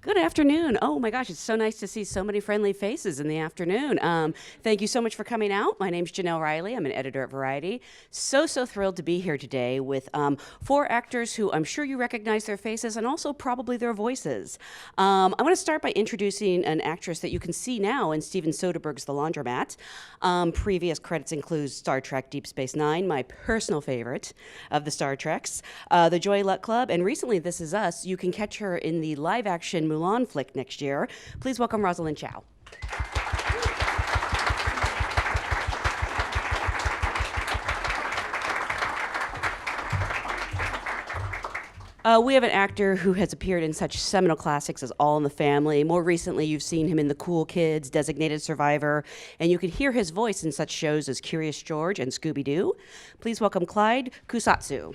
Good afternoon. Oh my gosh, it's so nice to see so many friendly faces in the afternoon. Thank you so much for coming out. My name's Jenelle Riley. I'm an editor at Variety. So thrilled to be here today with four actors who I'm sure you recognize their faces and also probably their voices. I want to start by introducing an actress that you can see now in Steven Soderbergh's The Laundromat. Previous credits include Star Trek Deep Space Nine, my personal favorite of the Star Treks, The Joy Luck Club, and recently This Is Us. You can catch her in the live-action Mulan flick next year. Please welcome Rosalind Chao. We have an actor who has appeared in such seminal classics as All in the Family. More recently, you've seen him in The Cool Kids, Designated Survivor, and you can hear his voice in such shows as Curious George and Scooby-Doo. Please welcome Clyde Kusatsu.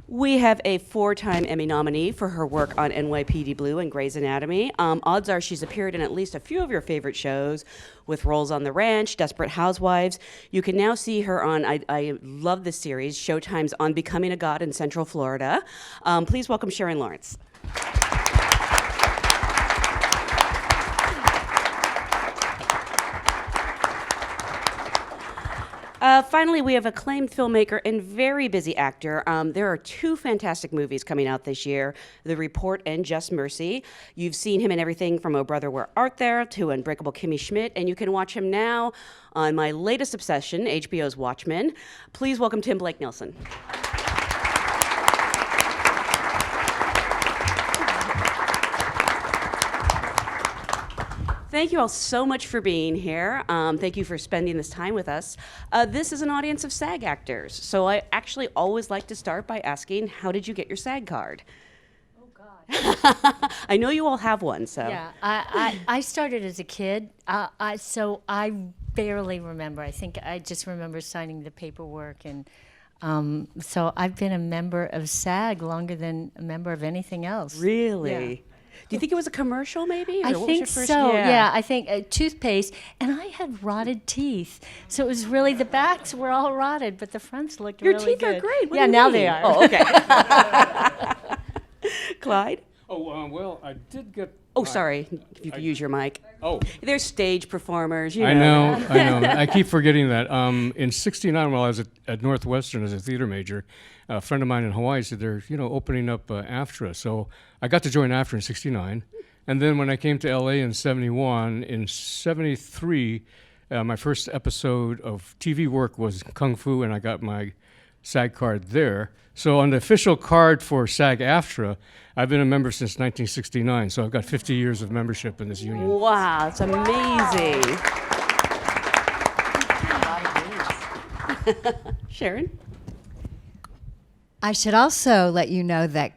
We have a 4-time Emmy nominee for her work on NYPD Blue and Grey's Anatomy. Odds are she's appeared in at least a few of your favorite shows with roles on The Ranch, Desperate Housewives. You can now see her on, I love this series, Showtime's On Becoming a God in Central Florida. Please welcome Sharon Lawrence. Finally, we have acclaimed filmmaker and very busy actor. There are 2 fantastic movies coming out this year, The Report and Just Mercy. You've seen him in everything from Oh Brother, Where Art Thou? To Unbreakable Kimmy Schmidt, and you can watch him now on my latest obsession, HBO's Watchmen. Please welcome Tim Blake Nelson. Thank you all so much for being here. Thank you for spending this time with us. This is an audience of SAG actors, so I actually always like to start by asking, how did you get your SAG card? Oh, God. I know you all have one, so. Yeah, I started as a kid, so I barely remember. I think I just remember signing the paperwork, and so I've been a member of SAG longer than a member of anything else. Really? Yeah. Do you think it was a commercial, maybe? Or I what think was your first? so, yeah. I think toothpaste, and I had rotted teeth. So it was really, the backs were all rotted, but the fronts looked Your really teeth good. are great. What yeah, do you now mean? they are. Oh, okay. Clyde? Oh, well, I did get... Oh, sorry. If you could use your mic. Oh. They're stage performers, you know. I know. I keep forgetting that. In '69, while I was at Northwestern as a theater major, a friend of mine in Hawaii said they're, opening up AFTRA. So I got to join AFTRA in '69. And then when I came to LA in '71, in '73, my first episode of TV work was Kung Fu, and I got my SAG card there. So on the official card for SAG-AFTRA, I've been a member since 1969, so I've got 50 years of membership in this union. Wow, it's amazing. Sharon? I should also let you know that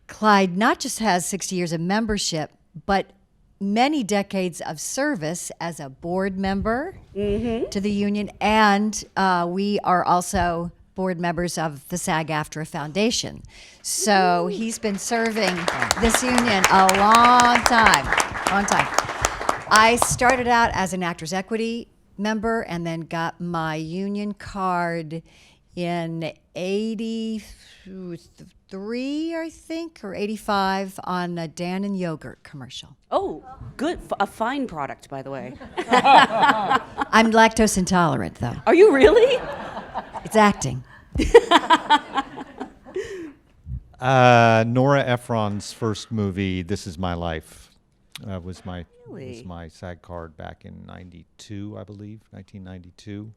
Clyde not just has 60 years of membership, but many decades of service as a board member to the union, and we are also board members of the SAG-AFTRA Foundation. So he's been serving this union a long time. I started out as an Actors Equity member and then got my union card in 83, I think, or 85 on a Dan and Yogurt commercial. Oh, good. A fine product, by the way. I'm lactose intolerant, though. Are you really? It's acting. Nora Ephron's first movie, This Is My Life, was my SAG card back in 92, I believe, 1992.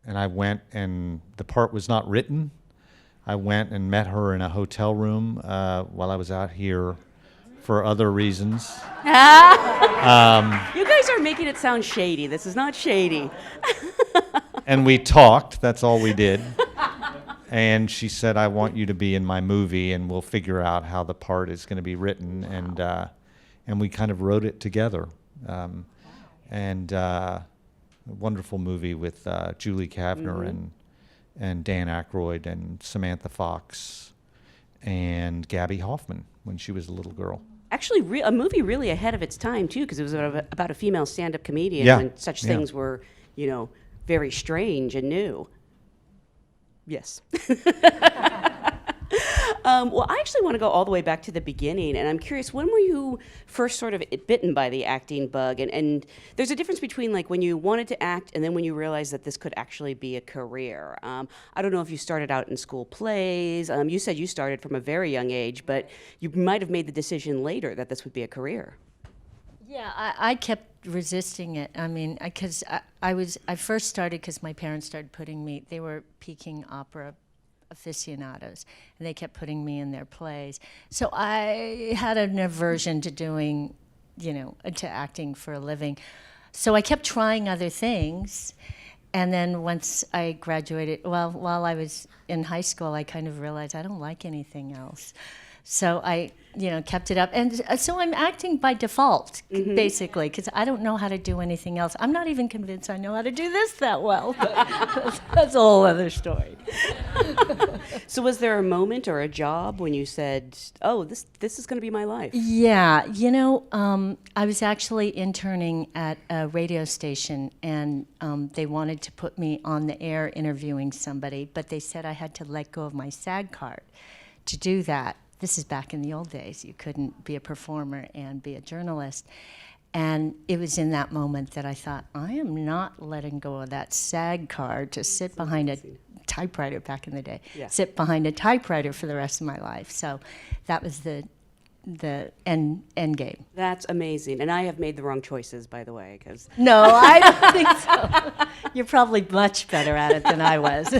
And I went, and the part was not written. I went and met her in a hotel room while I was out here for other reasons. You guys are making it sound shady. This is not shady. And we talked. That's all we did. And she said, I want you to be in my movie, and we'll figure out how the part is going to be written. And we kind of wrote it together. A wonderful movie with Julie Kavner and Dan Aykroyd and Samantha Fox and Gabby Hoffman when she was a little girl. actually a movie really ahead of its time too, because it was about a female stand-up comedian Yeah. when such Yeah. things were, very strange and new. Yes. Well, I actually want to go all the way back to the beginning, and I'm curious, when were you first sort of bitten by the acting bug? And there's a difference between like when you wanted to act and then when you realized that this could actually be a career. I don't know if you started out in school plays. You said you started from a very young age, but you might have made the decision later that this would be a career. Yeah, I kept resisting it. I mean, because I first started because my parents started putting me, they were Peking opera aficionados, and they kept putting me in their plays. So I had an aversion to doing, to acting for a living. So I kept trying other things. And then once I graduated, while I was in high school, I kind of realized I don't like anything else. So I, kept it up. And so I'm acting by default, basically, because I don't know how to do anything else. I'm not even convinced I know how to do this that well. But that's a whole other story. So was there a moment or a job when you said, oh, this is going to be my life? Yeah, I was actually interning at a radio station, and they wanted to put me on the air interviewing somebody, but they said I had to let go of my SAG card to do that. This is back in the old days. You couldn't be a performer and be a journalist. And it was in that moment that I thought, I am not letting go of that SAG card to sit behind a typewriter back in the day, sit behind a typewriter for the rest of my life. So that was the end game. That's amazing. And I have made the wrong choices, by the way, because No, I don't think so. You're probably much better at it than I was.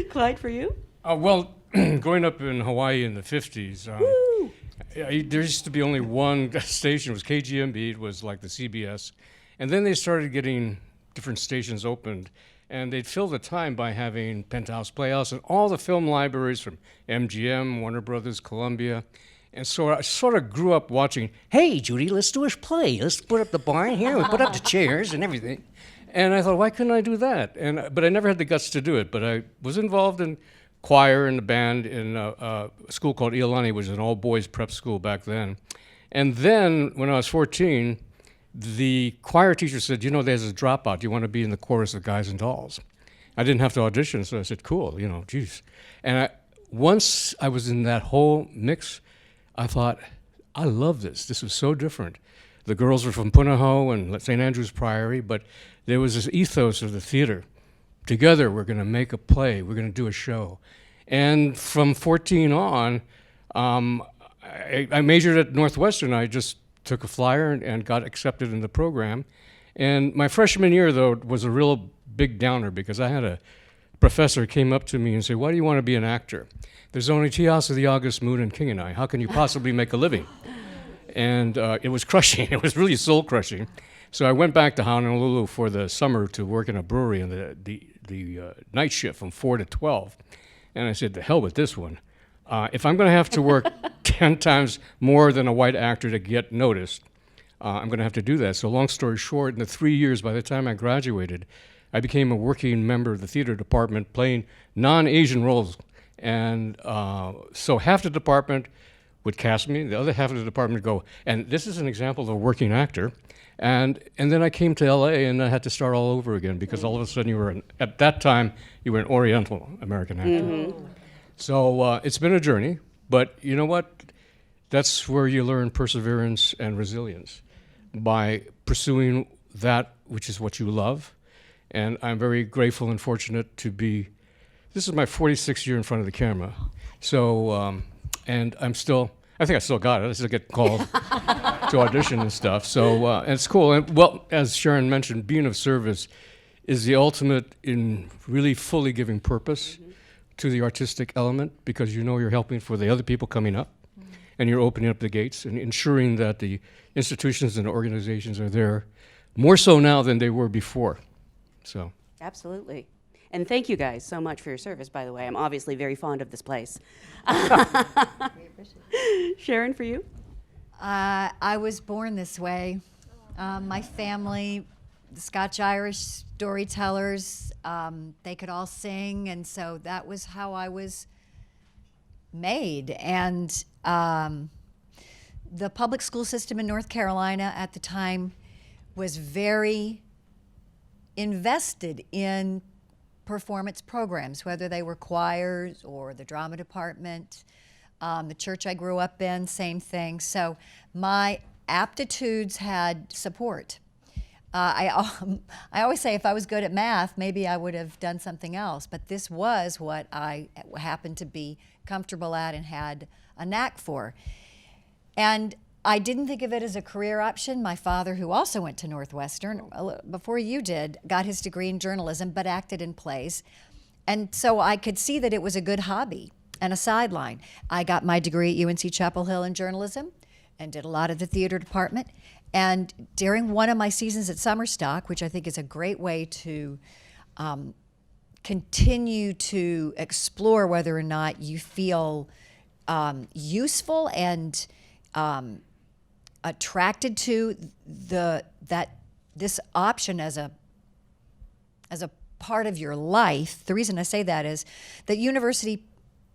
Clyde, for you? Well, growing up in Hawaii in the 50s, there used to be only one station. It was KGMB. It was like the CBS. And then they started getting different stations opened. And they'd fill the time by having Penthouse Playhouse and all the film libraries from MGM, Warner Brothers, Columbia. And so I sort of grew up watching, hey, Judy, let's do a play. Let's put up the barn here. We put up the chairs and everything. And I thought, why couldn't I do that? But I never had the guts to do it. But I was involved in choir and the band in a school called Iolani, which was an all-boys prep school back then. And then when I was 14, the choir teacher said, there's a dropout. Do you want to be in the chorus of Guys and Dolls? I didn't have to audition, so I said, cool, geez. And once I was in that whole mix, I thought, I love this. This was so different. The girls were from Punahou and St. Andrew's Priory, but there was this ethos of the theater. Together, we're going to make a play. We're going to do a show. And from 14 on, I majored at Northwestern. I just took a flyer and got accepted in the program. And my freshman year, though, was a real big downer because I had a professor came up to me and said, why do you want to be an actor? There's only Tea House of the August Moon and King and I. How can you possibly make a living? And it was crushing. It was really soul-crushing. So I went back to Honolulu for the summer to work in a brewery in the night shift from 4 to 12. And I said, to hell with this one. If I'm going to have to work 10 times more than a white actor to get noticed, I'm going to have to do that. So long story short, in the 3 years, by the time I graduated, I became a working member of the theater department playing non-Asian roles. And so half the department would cast me, the other half of the department would go, and this is an example of a working actor. And then I came to LA and I had to start all over again because all of a sudden at that time, you were an Oriental American actor. Mm-hmm. So it's been a journey, but you know what? That's where you learn perseverance and resilience, by pursuing that which is what you love. And I'm very grateful and fortunate to be, this is my 46th year in front of the camera. So, and I think I still got it. I still get called to audition and stuff. So, and it's cool. And well, as Sharon mentioned, being of service is the ultimate in really fully giving purpose to the artistic element, because you're helping for the other people coming up, and you're opening up the gates and ensuring that the institutions and organizations are there more so now than they were before. So. Absolutely. And thank you guys so much for your service, by the way. I'm obviously very fond of this place. Sharon, for you? I was born this way. My family, the Scotch-Irish storytellers, they could all sing, and so that was how I was made. And the public school system in North Carolina at the time was very invested in performance programs, whether they were choirs or the drama department. The church I grew up in, same thing. So my aptitudes had support. I always say if I was good at math, maybe I would have done something else. But this was what I happened to be comfortable at and had a knack for. And I didn't think of it as a career option. My father, who also went to Northwestern, before you did, got his degree in journalism, but acted in plays. And so I could see that it was a good hobby and a sideline. I got my degree at UNC Chapel Hill in journalism and did a lot of the theater department. And during one of my seasons at Summer Stock, which I think is a great way to continue to explore whether or not you feel useful and attracted to this option as a part of your life. The reason I say that is that university,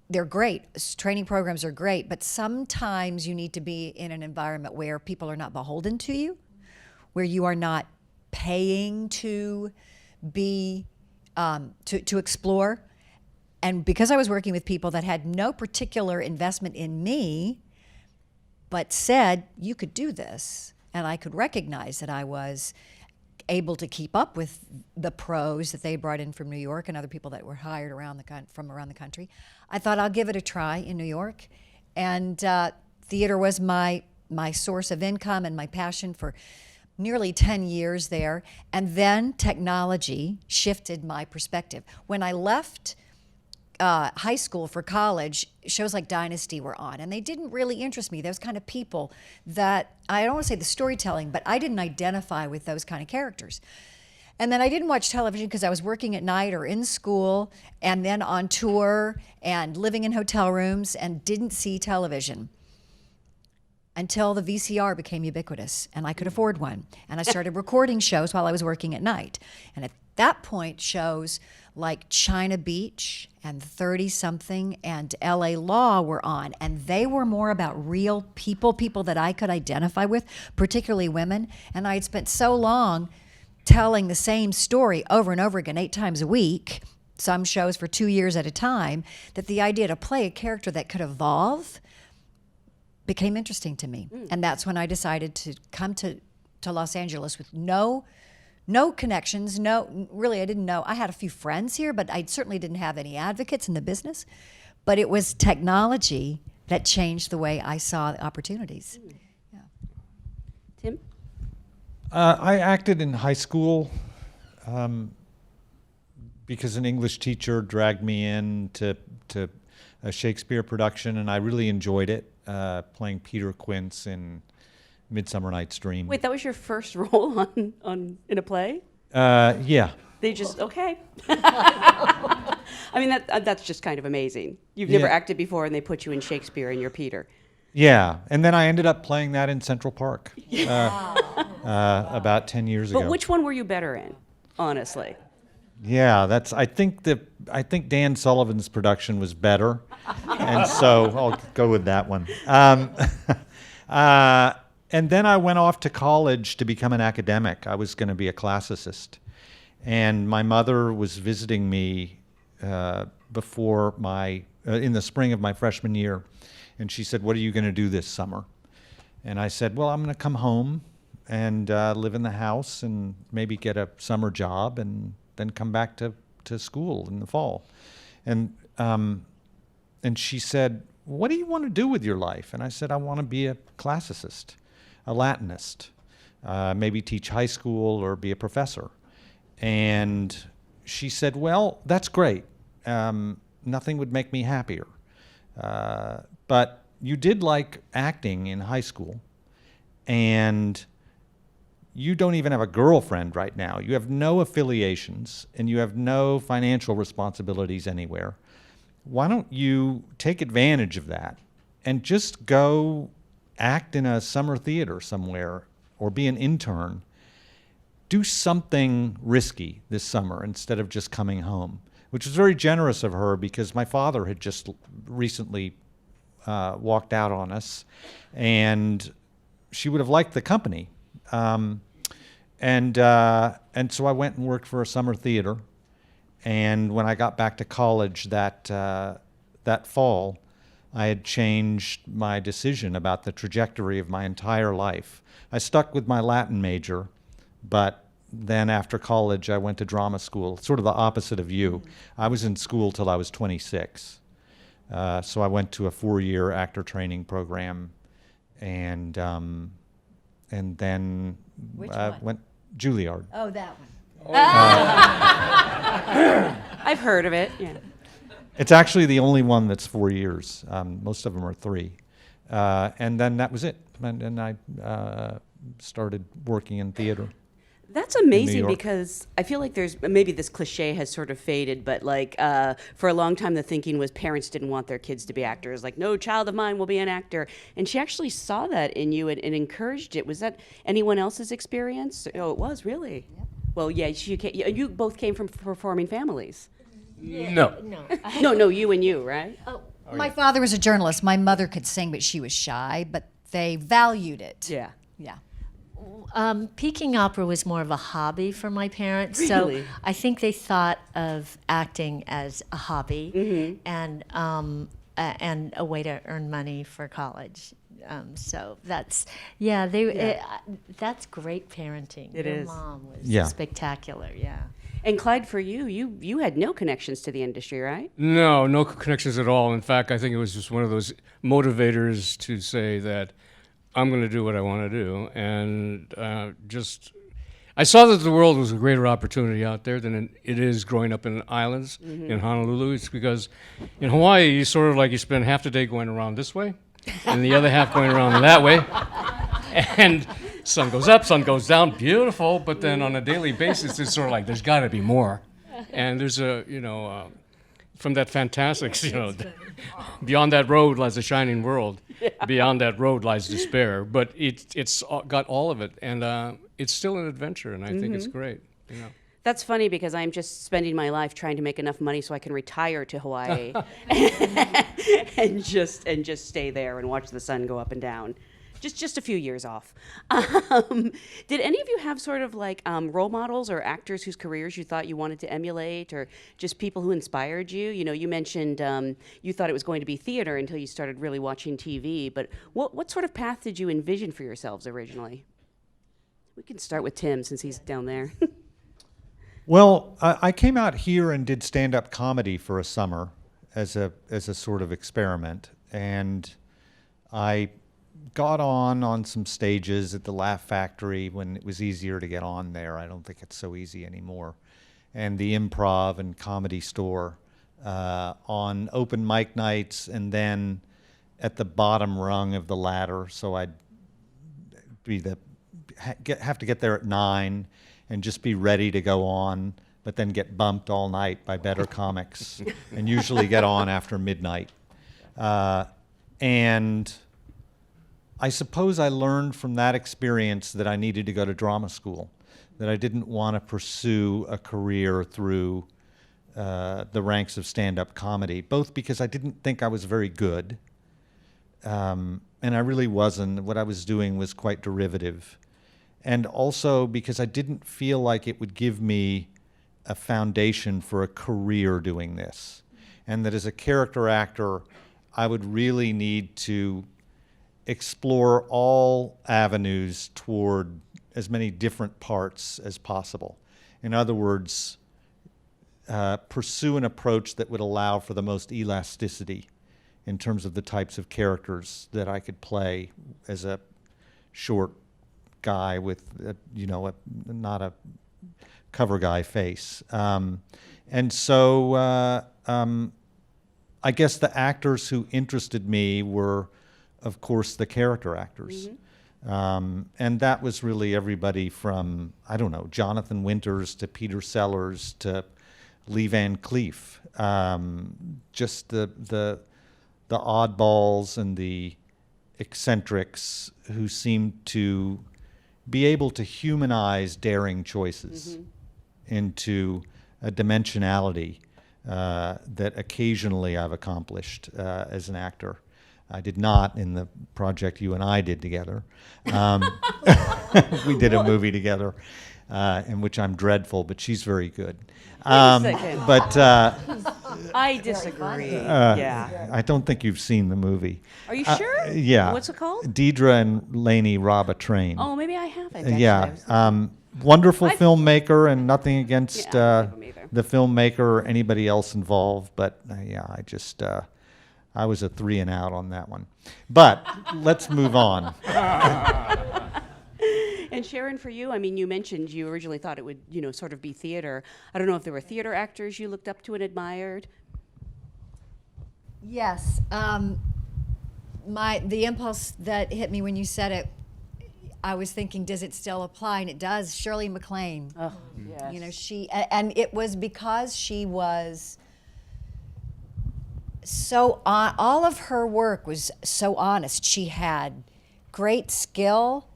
they're great. Training programs are great, but sometimes you need to be in an environment where people are not beholden to you, where you are not paying to be to explore. And because I was working with people that had no particular investment in me, but said, you could do this, and I could recognize that I was able to keep up with the pros that they brought in from New York and other people that were hired from around the country, I thought I'll give it a try in New York. And theater was my source of income and my passion for nearly 10 years there. And then technology shifted my perspective. When I left high school for college, shows like Dynasty were on, and they didn't really interest me. Those kind of people that, I don't want to say the storytelling, but I didn't identify with those kind of characters. And then I didn't watch television because I was working at night or in school and then on tour and living in hotel rooms and didn't see television until the VCR became ubiquitous and I could afford one. And I started recording shows while I was working at night. And at that point, shows like China Beach and 30-something and LA Law were on, and they were more about real people that I could identify with, particularly women. And I had spent so long telling the same story over and over again, 8 times a week, some shows for 2 years at a time, that the idea to play a character that could evolve became interesting to me. And that's when I decided to come to Los Angeles with no connections, really I didn't know. I had a few friends here, but I certainly didn't have any advocates in the business. But it was technology that changed the way I saw the opportunities. Yeah. Tim? I acted in high school because an English teacher dragged me in to a Shakespeare production, and I really enjoyed it, playing Peter Quince in Midsummer Night's Dream. Wait, that was your first role in a play? Yeah. They just, okay. I mean, that's just kind of amazing. You've never acted before, and they put you in Shakespeare and you're Peter. Yeah, and then I ended up playing that in Central Park about 10 years ago. But which one were you better in, honestly? Yeah, I think Dan Sullivan's production was better, and so I'll go with that one. And then I went off to college to become an academic. I was going to be a classicist. And my mother was visiting me before in the spring of my freshman year. And she said, "What are you going to do this summer?" And I said, "Well, I'm going to come home and live in the house and maybe get a summer job and then come back to school in the fall." And she said, "What do you want to do with your life?" And I said, "I want to be a classicist, a Latinist, maybe teach high school or be a professor." And she said, "Well, that's great. Nothing would make me happier. But you did like acting in high school, and you don't even have a girlfriend right now. You have no affiliations, and you have no financial responsibilities anywhere. Why don't you take advantage of that and just go act in a summer theater somewhere or be an intern? Do something risky this summer instead of just coming home," which was very generous of her because my father had just recently walked out on us, and she would have liked the company. And so I went and worked for a summer theater. And when I got back to college that fall, I had changed my decision about the trajectory of my entire life. I stuck with my Latin major, but then after college, I went to drama school, sort of the opposite of you. I was in school till I was 26. So I went to a 4-year actor training program, and then Which one? went Juilliard. Oh, that one. I've heard of it. Yeah. It's actually the only one that's 4 years. Most of them are 3. And then that was it. And then I started working in theater. That's amazing York. because I feel like there's maybe this cliche has sort of faded, but like for a long time the thinking was parents didn't want their kids to be actors. Like, no child of mine will be an actor. And she actually saw that in you and encouraged it. Was that anyone else's experience? Oh, it was, really? Yeah. Well, yeah, you both came from performing families. No. No. You and you, right? My father was a journalist. My mother could sing, but she was shy, but they valued it. Yeah. Yeah. Peking opera was more of a hobby for my parents, Really? so I think they thought of acting as a hobby and a way to earn money for college. So that's that's great parenting. It Your is. mom was Yeah. spectacular. Yeah. And Clyde, for you had no connections to the industry, right? No connections at all. In fact, I think it was just one of those motivators to say that I'm going to do what I want to do. And I saw that the world was a greater opportunity out there than it is growing up in islands in Honolulu. It's because in Hawaii, you sort of like you spend half the day going around this way and the other half going around that way. And sun goes up, sun goes down, beautiful. But then on a daily basis, it's sort of like there's got to be more. And there's from that fantastic, beyond that road lies a shining world. Beyond that road lies despair. But it's got all of it, and it's still an adventure, and I think it's great. That's funny because I'm just spending my life trying to make enough money so I can retire to Hawaii and just stay there and watch the sun go up and down. Just a few years off. Did any of you have sort of like role models or actors whose careers you thought you wanted to emulate, or just people who inspired you? You know, you mentioned you thought it was going to be theater until you started really watching TV, but what sort of path did you envision for yourselves originally? We can start with Tim since he's down there. Well, I came out here and did stand-up comedy for a summer as a sort of experiment, and I got on some stages at the Laugh Factory when it was easier to get on there. I don't think it's so easy anymore. And the Improv and Comedy Store on open mic nights, and then at the bottom rung of the ladder. So I'd have to get there at 9 and just be ready to go on, but then get bumped all night by better comics and usually get on after midnight. And I suppose I learned from that experience that I needed to go to drama school, that I didn't want to pursue a career through the ranks of stand-up comedy, both because I didn't think I was very good, and I really wasn't. What I was doing was quite derivative, and also because I didn't feel like it would give me a foundation for a career doing this, and that as a character actor, I would really need to explore all avenues toward as many different parts as possible. In other words, pursue an approach that would allow for the most elasticity in terms of the types of characters that I could play as a short guy with, not a cover guy face. And so I guess the actors who interested me were, of course, the character actors. And that was really everybody from, Jonathan Winters to Peter Sellers to Lee Van Cleef. Just the oddballs and the eccentrics who seemed to be able to humanize daring choices into a dimensionality that occasionally I've accomplished as an actor. I did not in the project you and I did together. We did a movie together, in which I'm dreadful, but she's very good. second. But I disagree. Yeah. I don't think you've seen the movie. Are you sure? Yeah. What's it called? Deidre and Lainey rob a train. Oh, maybe I haven't. Actually. Yeah. Wonderful filmmaker, and nothing against Yeah, I don't like him either. the filmmaker or anybody else involved. But yeah, I was a 3 and out on that one. But let's move on. And Sharon, for you, I mean, you mentioned you originally thought it would, sort of be theater. I don't know if there were theater actors you looked up to and admired. Yes. The impulse that hit me when you said it, I was thinking, does it still apply? And it does. Shirley MacLaine. Oh, yes. And it was because she was so all of her work was so honest. She had great skill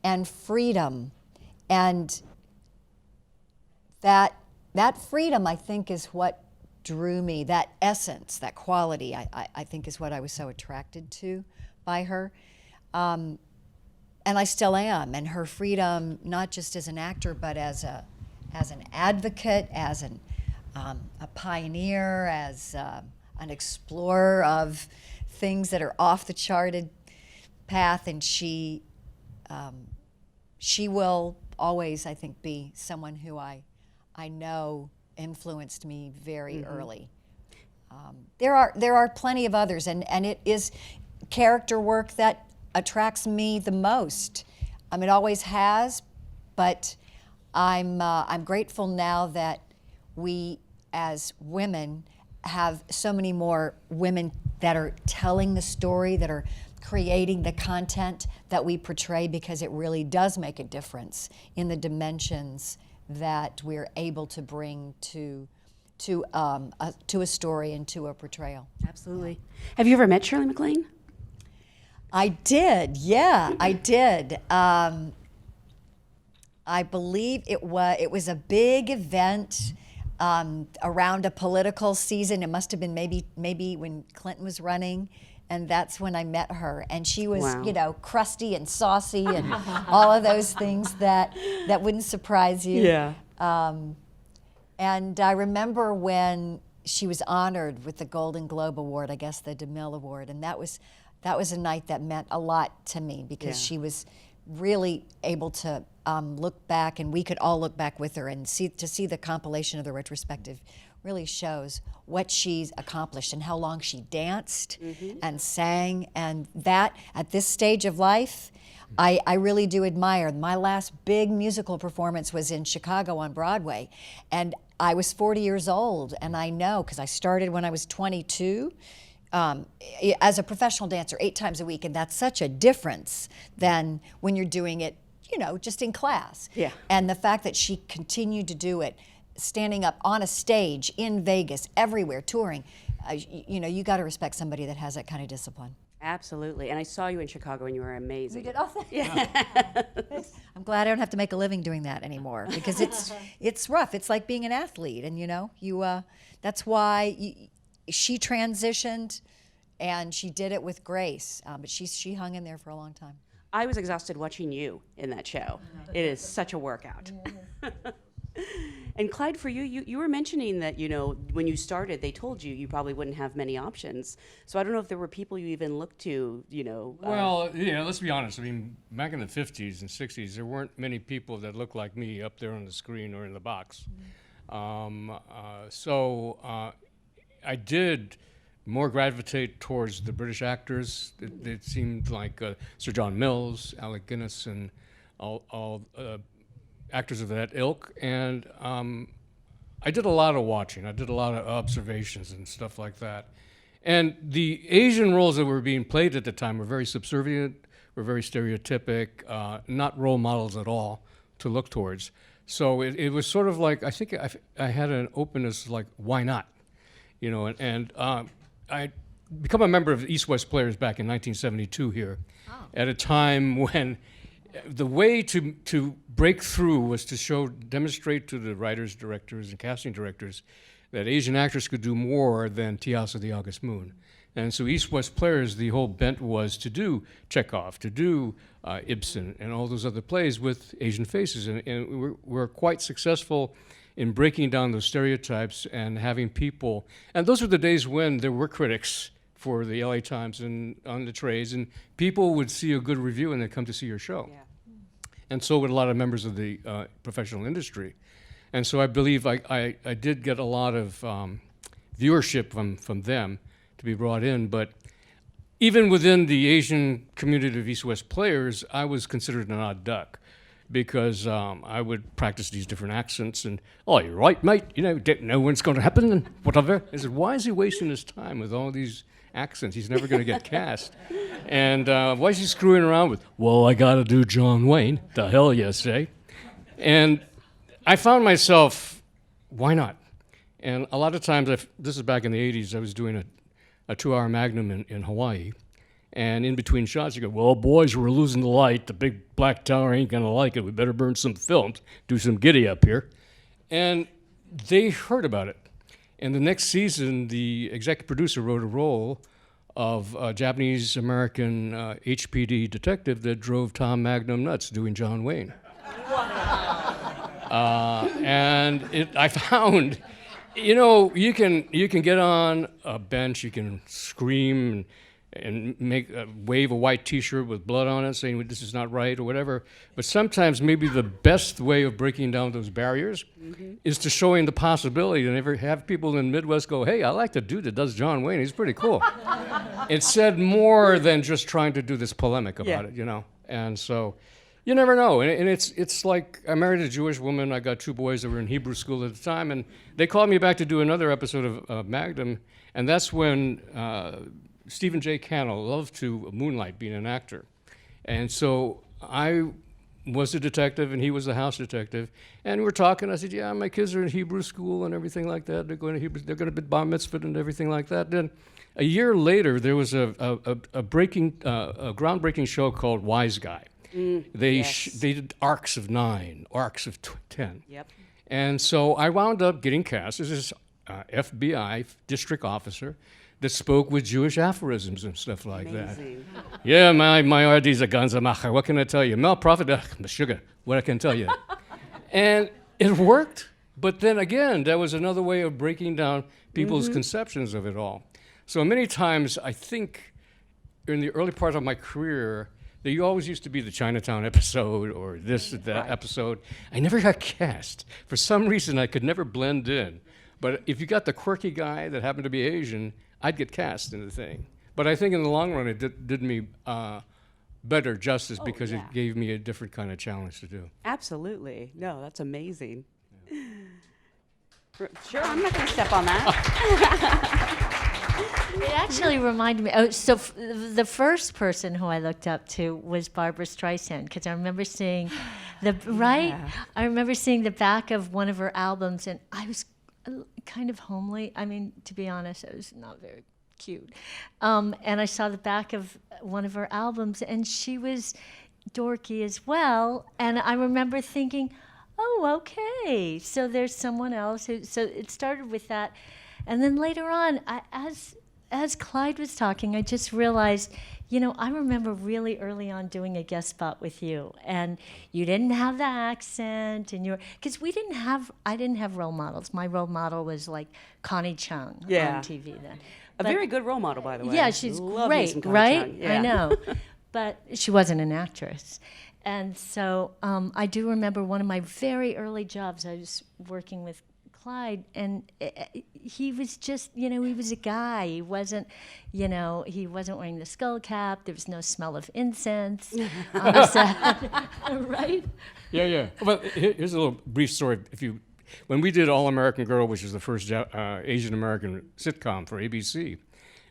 and freedom, and that freedom, I think, is what drew me. That essence, that quality, I think, is what I was so attracted to by her. And I still am. And her freedom, not just as an actor, but as an advocate, as a pioneer, as an explorer of things that are off the charted path. And she will always, I think, be someone who I know influenced me very early. There are plenty of others, and it is character work that attracts me the most. It always has, but I'm grateful now that we as women have so many more women that are telling the story, that are creating the content that we portray, because it really does make a difference in the dimensions that we're able to bring to a story and to a portrayal. Absolutely. Have you ever met Shirley MacLaine? I did, yeah, I did. I believe it was a big event around a political season. It must have been maybe when Clinton was running, and that's when I met her. And she was, Wow. crusty and saucy and all of those things that wouldn't surprise you. Yeah. And I remember when she was honored with the Golden Globe Award, I guess the DeMille Award, and that was a night that meant a lot to me, because Yeah. she was really able to look back, and we could all look back with her and see the compilation of the retrospective really shows what she's accomplished and how long she danced and sang, and that at this stage of life, I really do admire. My last big musical performance was in Chicago on Broadway, and I was 40 years old, and I know, because I started when I was 22, as a professional dancer 8 times a week, and that's such a difference than when you're doing it, just in class. Yeah. And the fact that she continued to do it, standing up on a stage in Vegas, everywhere, touring, you got to respect somebody that has that kind of discipline. Absolutely. And I saw you in Chicago, and you were amazing. You did all that? I'm glad I don't have to make a living doing that anymore, because it's rough. It's like being an athlete, and that's why she transitioned, and she did it with grace. But she hung in there for a long time. I was exhausted watching you in that show. It is such a workout. And Clyde, for you were mentioning that, when you started, they told you probably wouldn't have many options. So I don't know if there were people you even looked to, Well, let's be honest. I mean, back in the 50s and 60s, there weren't many people that looked like me up there on the screen or in the box. So I did more gravitate towards the British actors. It seemed like Sir John Mills, Alec Guinness, and all actors of that ilk. And I did a lot of watching. I did a lot of observations and stuff like that. And the Asian roles that were being played at the time were very subservient, were very stereotypic, not role models at all to look towards. So it was sort of like, I think I had an openness like, why not? And I become a member of the East-West Players back in 1972 here, at a time when the way to break through was to demonstrate to the writers, directors, and casting directors that Asian actors could do more than Tea House of the August Moon. And so East-West Players, the whole bent was to do Chekhov, to do Ibsen, and all those other plays with Asian faces. And we're quite successful in breaking down those stereotypes and having people. And those were the days when there were critics for the LA Times and on the trades, and people would see a good review and they'd come to see your show. Yeah. And so would a lot of members of the professional industry. And so I believe I did get a lot of viewership from them to be brought in. But even within the Asian community of East-West Players, I was considered an odd duck because I would practice these different accents and, oh, you're right, mate, you know, don't know what's going to happen and whatever. I said, why is he wasting his time with all these accents? He's never going to get cast. And why is he screwing around with, well, I got to do John Wayne. The hell you say? And I found myself, why not? And a lot of times, this is back in the 80s, I was doing a 2-hour Magnum in Hawaii. And in between shots, you go, well, boys, we're losing the light. The big black tower ain't going to like it. We better burn some films, do some giddy up here. And they heard about it. And the next season, the executive producer wrote a role of a Japanese-American HPD detective that drove Tom Magnum nuts doing John Wayne. And I found, you know, you can get on a bench, you can scream and wave a white T-shirt with blood on it, saying this is not right or whatever. But sometimes maybe the best way of breaking down those barriers is to showing the possibility and have people in the Midwest go, hey, I like the dude that does John Wayne. He's pretty cool. It said more than just trying to do this polemic about it, you know. And so you never know. And it's like I married a Jewish woman. I got 2 boys that were in Hebrew school at the time. And they called me back to do another episode of Magnum. And that's when Stephen J. Cannell loved to moonlight being an actor. And so I was a detective and he was the house detective. And we were talking. I said, yeah, my kids are in Hebrew school and everything like that. They're going to Hebrew, they're going to be bar mitzvahed and everything like that. Then a year later, there was a groundbreaking show called Wise Guy. They did arcs of 9, arcs of 10. Yep. And so I wound up getting cast as this FBI district officer that spoke with Jewish aphorisms and stuff like Amazing. that. Yeah, my ID's a ganza macher. What can I tell you? Mel Prophet, the sugar. What I can tell you. And it worked. But then again, that was another way of breaking down people's conceptions of it all. So many times, I think, in the early part of my career, there always used to be the Chinatown episode or this or that episode. I never got cast. For some reason, I could never blend in. But if you got the quirky guy that happened to be Asian, I'd get cast in the thing. But I think in the long run, it did me better justice because it gave me a different kind of challenge to do. Absolutely. No, that's amazing. Sure, I'm not going to step on that. It actually reminded me. The first person who I looked up to was Barbra Streisand because I remember seeing I remember seeing the back of one of her albums, and I was kind of homely. I mean, to be honest, I was not very cute. And I saw the back of one of her albums, and she was dorky as well. And I remember thinking, oh, okay, so there's someone else who. So it started with that, and then later on, as Clyde was talking, I just realized, you know, I remember really early on doing a guest spot with you, and you didn't have the accent, and because I didn't have role models. My role model was like Connie Chung on TV then. A very good role model, by the way. Yeah, she's Love me great, some Connie right? Chung. Yeah. I know, but she wasn't an actress. And so I do remember one of my very early jobs, I was working with Clyde, and he was just, you know, he was a guy. He wasn't wearing the skull cap. There was no smell of incense on the set, right? Yeah. Well, here's a little brief story. When we did All American Girl, which is the first Asian American sitcom for ABC,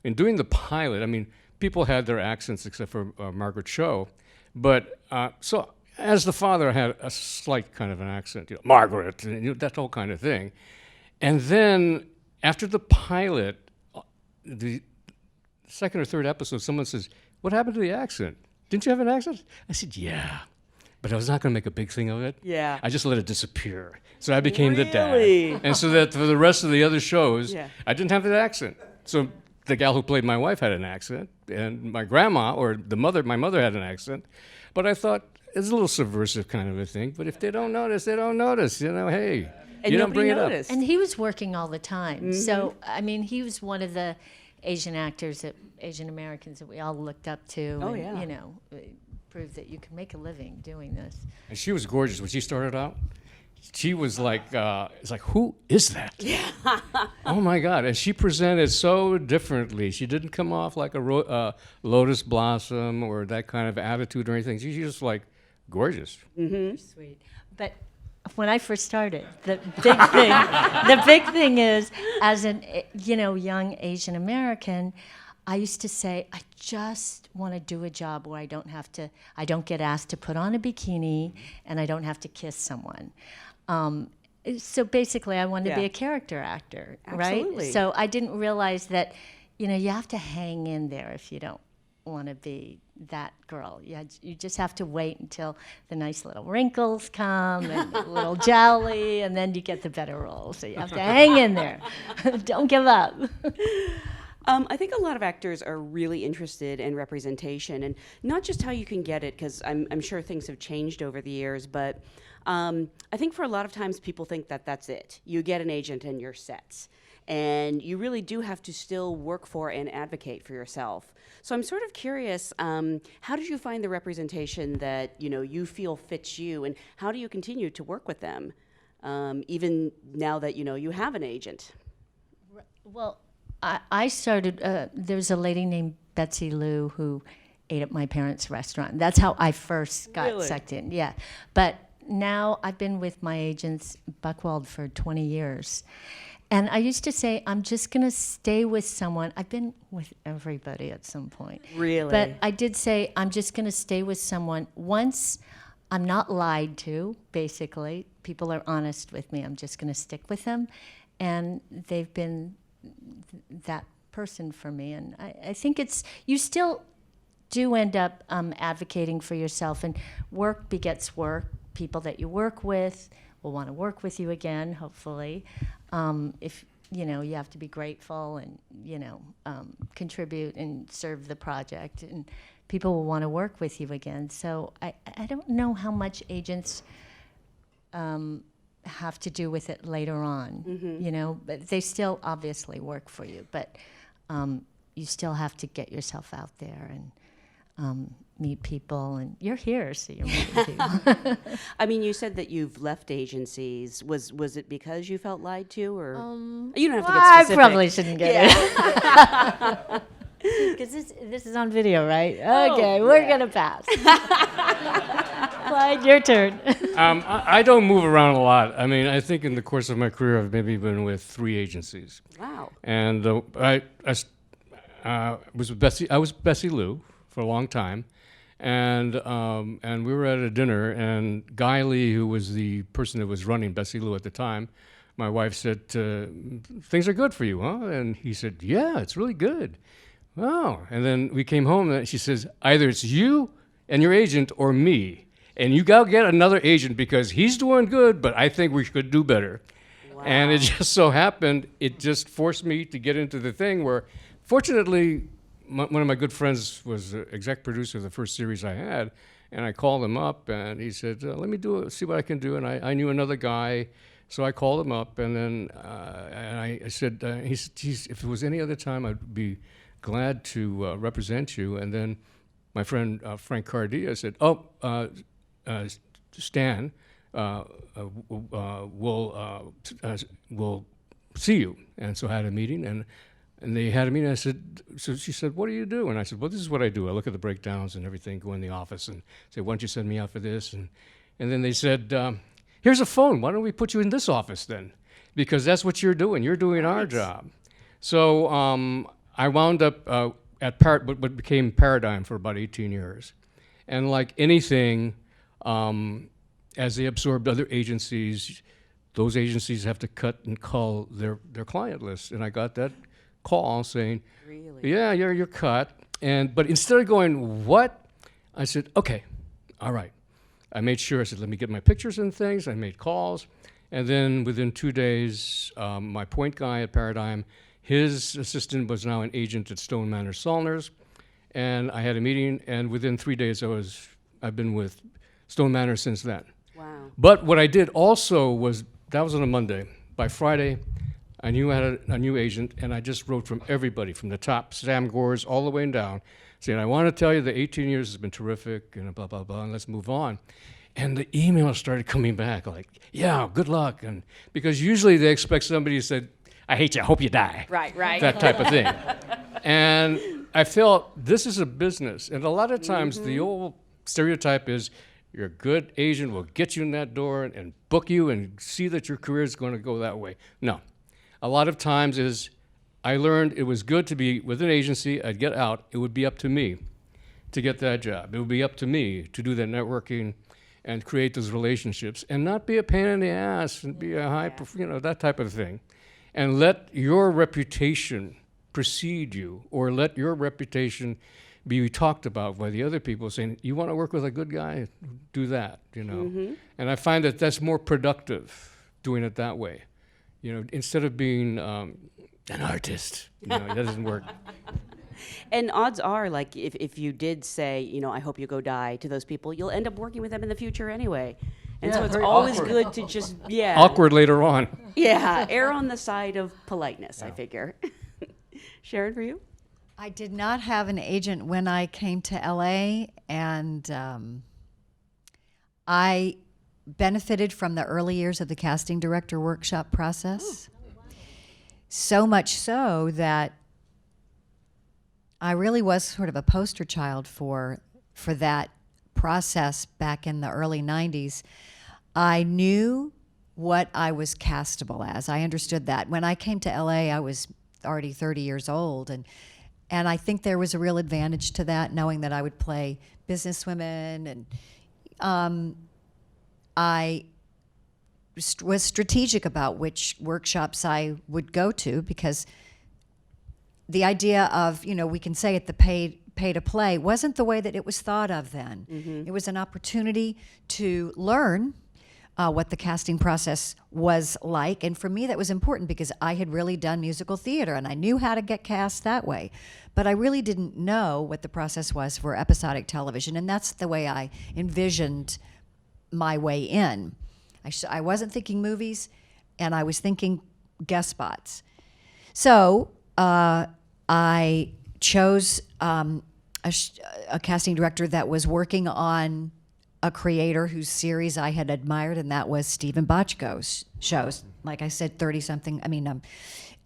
in doing the pilot, I mean, people had their accents except for Margaret Chou, but so. As the father, I had a slight kind of an accent, you know, Margaret, and, you know, that whole kind of thing. And then after the pilot, the second or third episode, someone says, what happened to the accent? Didn't you have an accent? I said, yeah, but I was not going to make a big thing of it. Yeah. I just let it disappear. So I became the Really? dad. And so that for the rest of the other shows, I didn't have that accent. So the gal who played my wife had an accent, and my grandma or my mother had an accent. But I thought it's a little subversive kind of a thing. But if they don't notice, they don't notice. Hey, And you don't nobody bring it up. noticed. And he was working all the time. So, I mean, he was one of the Asian actors, Asian Americans that we all looked up to. Oh, and, yeah. You know, it proved that you can make a living doing this. And she was gorgeous when she started out. She was like, it's like, who is that? Oh my God! And she presented so differently. She didn't come off like a lotus blossom or that kind of attitude or anything. She's just like gorgeous. Sweet. But when I first started, the big thing is, as an young Asian American, I used to say, I just want to do a job where I don't get asked to put on a bikini and I don't have to kiss someone. So basically, I wanted to be a character actor, Absolutely. right? So I didn't realize that, you have to hang in there if you don't want to be that girl. You just have to wait until the nice little wrinkles come and a little jelly, and then you get the better role. So you have to hang in there. Don't give up. I think a lot of actors are really interested in representation, and not just how you can get it, because I'm sure things have changed over the years, but I think for a lot of times people think that that's it. You get an agent and you're set. And you really do have to still work for and advocate for yourself. So I'm sort of curious, how did you find the representation that you feel fits you, and how do you continue to work with them, even now that you have an agent? Well, I started, there's a lady named Betsy Lou who ate at my parents' restaurant. That's how I first got Really? sucked in, yeah. But now I've been with my agents, Buchwald, for 20 years. And I used to say, I'm just going to stay with someone. I've been with everybody at some point. Really? But I did say, I'm just going to stay with someone once I'm not lied to, basically. People are honest with me. I'm just going to stick with them. And they've been that person for me. And I think you still do end up advocating for yourself. And work begets work. People that you work with will want to work with you again, hopefully. If you have to be grateful and contribute and serve the project, and people will want to work with you again. So I don't know how much agents have to do with it later on, but they still obviously work for you. But you still have to get yourself out there and meet people, and you're here, so you're meeting people. I mean, you said that you've left agencies. Was it because you felt lied to, or you don't have to get specific? I probably shouldn't get it. Because this is on video, right? Okay, we're gonna pass. Clyde, your turn. I don't move around a lot. I mean, I think in the course of my career, I've maybe been with 3 agencies. Wow. And I was with Bessie. I was Bessie Lou for a long time, and we were at a dinner, and Guy Lee, who was the person that was running Bessie Lou at the time, my wife said, "Things are good for you, huh?" And he said, "Yeah, it's really good." Oh, and then we came home, and she says, "Either it's you and your agent, or me, and you gotta get another agent because he's doing good, but I think we could do better." Wow. And it just so happened, it just forced me to get into the thing where, fortunately, one of my good friends was the exec producer of the first series I had, and I called him up, and he said, "Let me see what I can do." And I knew another guy, so I called him up, and then I said, if it was any other time, I'd be glad to represent you. And then my friend Frank Cardia said, Stan will see you. And so I had a meeting, and they had a meeting. I said, so she said, "What do you do?" And I said, "Well, this is what I do. I look at the breakdowns and everything, go in the office and say, why don't you send me out for this?" And then they said, "Here's a phone. Why don't we put you in this office then? Because that's what you're doing. You're doing our job." So I wound up at what became Paradigm for about 18 years. And like anything, as they absorbed other agencies, those agencies have to cut and cull their client list. And I got that call saying, Really? "Yeah, you're cut." But instead of going, "What?" I said, "Okay, all right." I made sure, I said, "Let me get my pictures and things." I made calls. And then within 2 days, my point guy at Paradigm, His assistant was now an agent at Stone Manor Solners, and I had a meeting, and within 3 days I've been with Stone Manor since then. Wow. But what I did also was, that was on a Monday. By Friday, I knew I had a new agent, and I just wrote from everybody, from the top, Sam Gores, all the way down, saying, I want to tell you the 18 years has been terrific, and blah, blah, blah, and let's move on. And the emails started coming back, like, yeah, good luck. And because usually they expect somebody to say, I hate you, I hope you die. Right, right. That type of thing. And I felt this is a business. And a lot of times the old stereotype is, you're a good agent, will get you in that door and book you and see that your career is going to go that way. No. A lot of times I learned it was good to be with an agency. I'd get out. It would be up to me to get that job. It would be up to me to do that networking and create those relationships and not be a pain in the ass and be a that type of thing. And let your reputation precede you, or let your reputation be talked about by the other people, saying, you want to work with a good guy? Do that, And I find that that's more productive, doing it that way. Instead of being an artist, it doesn't work. And odds are, like, if you did say, I hope you go die to those people, you'll end up working with them in the future anyway. And so it's always good to just, Awkward later on. Yeah, err on the side of politeness, I figure. Sharon, for you? I did not have an agent when I came to LA, and I benefited from the early years of the casting director workshop process. So much so that I really was sort of a poster child for that process back in the early 90s. I knew what I was castable as. I understood that. When I came to LA, I was already 30 years old, and I think there was a real advantage to that, knowing that I would play businesswomen, and I was strategic about which workshops I would go to, because the idea of, we can say it, the pay to play wasn't the way that it was thought of then. Mm-hmm. It was an opportunity to learn what the casting process was like. And for me, that was important because I had really done musical theater and I knew how to get cast that way. But I really didn't know what the process was for episodic television. And that's the way I envisioned my way in. I wasn't thinking movies, and I was thinking guest spots. So I chose a casting director that was working on a creator whose series I had admired, and that was Stephen Bochco's shows. Like I said, 30-something.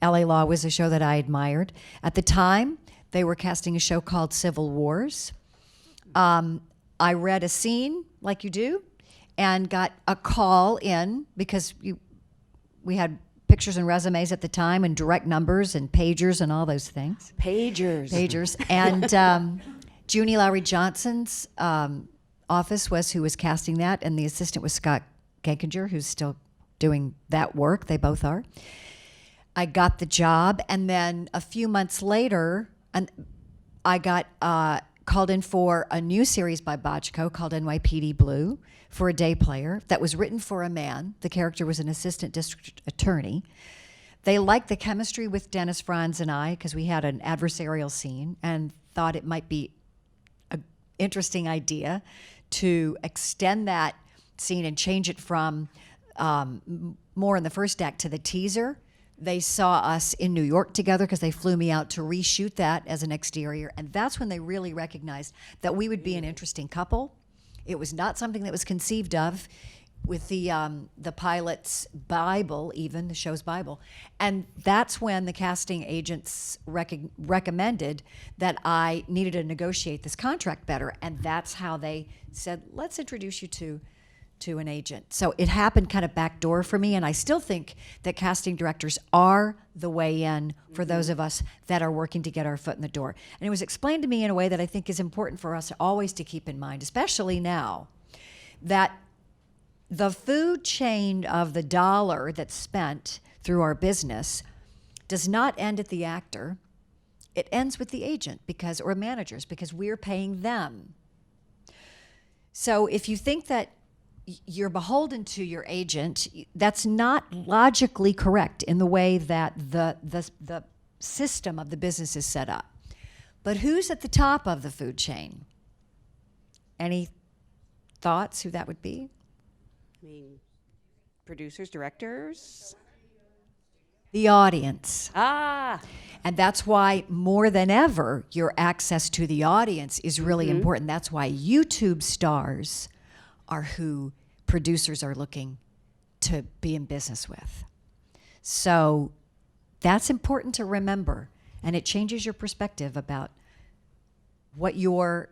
LA Law was a show that I admired. At the time, they were casting a show called Civil Wars. I read a scene, like you do, and got a call in because we had pictures and resumes at the time, and direct numbers and pagers and all those things. Pagers. And Junie Lowry Johnson's office was who was casting that, and the assistant was Scott Gankinger, who's still doing that work. They both are. I got the job, and then a few months later, I got called in for a new series by Bochco called NYPD Blue for a day player that was written for a man. The character was an assistant district attorney. They liked the chemistry with Dennis Franz and I because we had an adversarial scene and thought it might be an interesting idea to extend that scene and change it from more in the first act to the teaser. They saw us in New York together because they flew me out to reshoot that as an exterior, and that's when they really recognized that we would be an interesting couple. It was not something that was conceived of with the pilot's Bible, even the show's Bible, and that's when the casting agents recommended that I needed to negotiate this contract better, and that's how they said, let's introduce you to an agent. So it happened kind of backdoor for me, and I still think that casting directors are the way in for those of us that are working to get our foot in the door. And it was explained to me in a way that I think is important for us always to keep in mind, especially now, that the food chain of the dollar that's spent through our business does not end at the actor. It ends with the agent or managers, because we're paying them. So if you think that you're beholden to your agent, that's not logically correct in the way that the system of the business is set up. But who's at the top of the food chain? Any thoughts who that would be? I mean, producers, directors? The audience. Ah, And that's why more than ever, your access to the audience is really important. That's why YouTube stars are who producers are looking to be in business with. So that's important to remember. And it changes your perspective about what your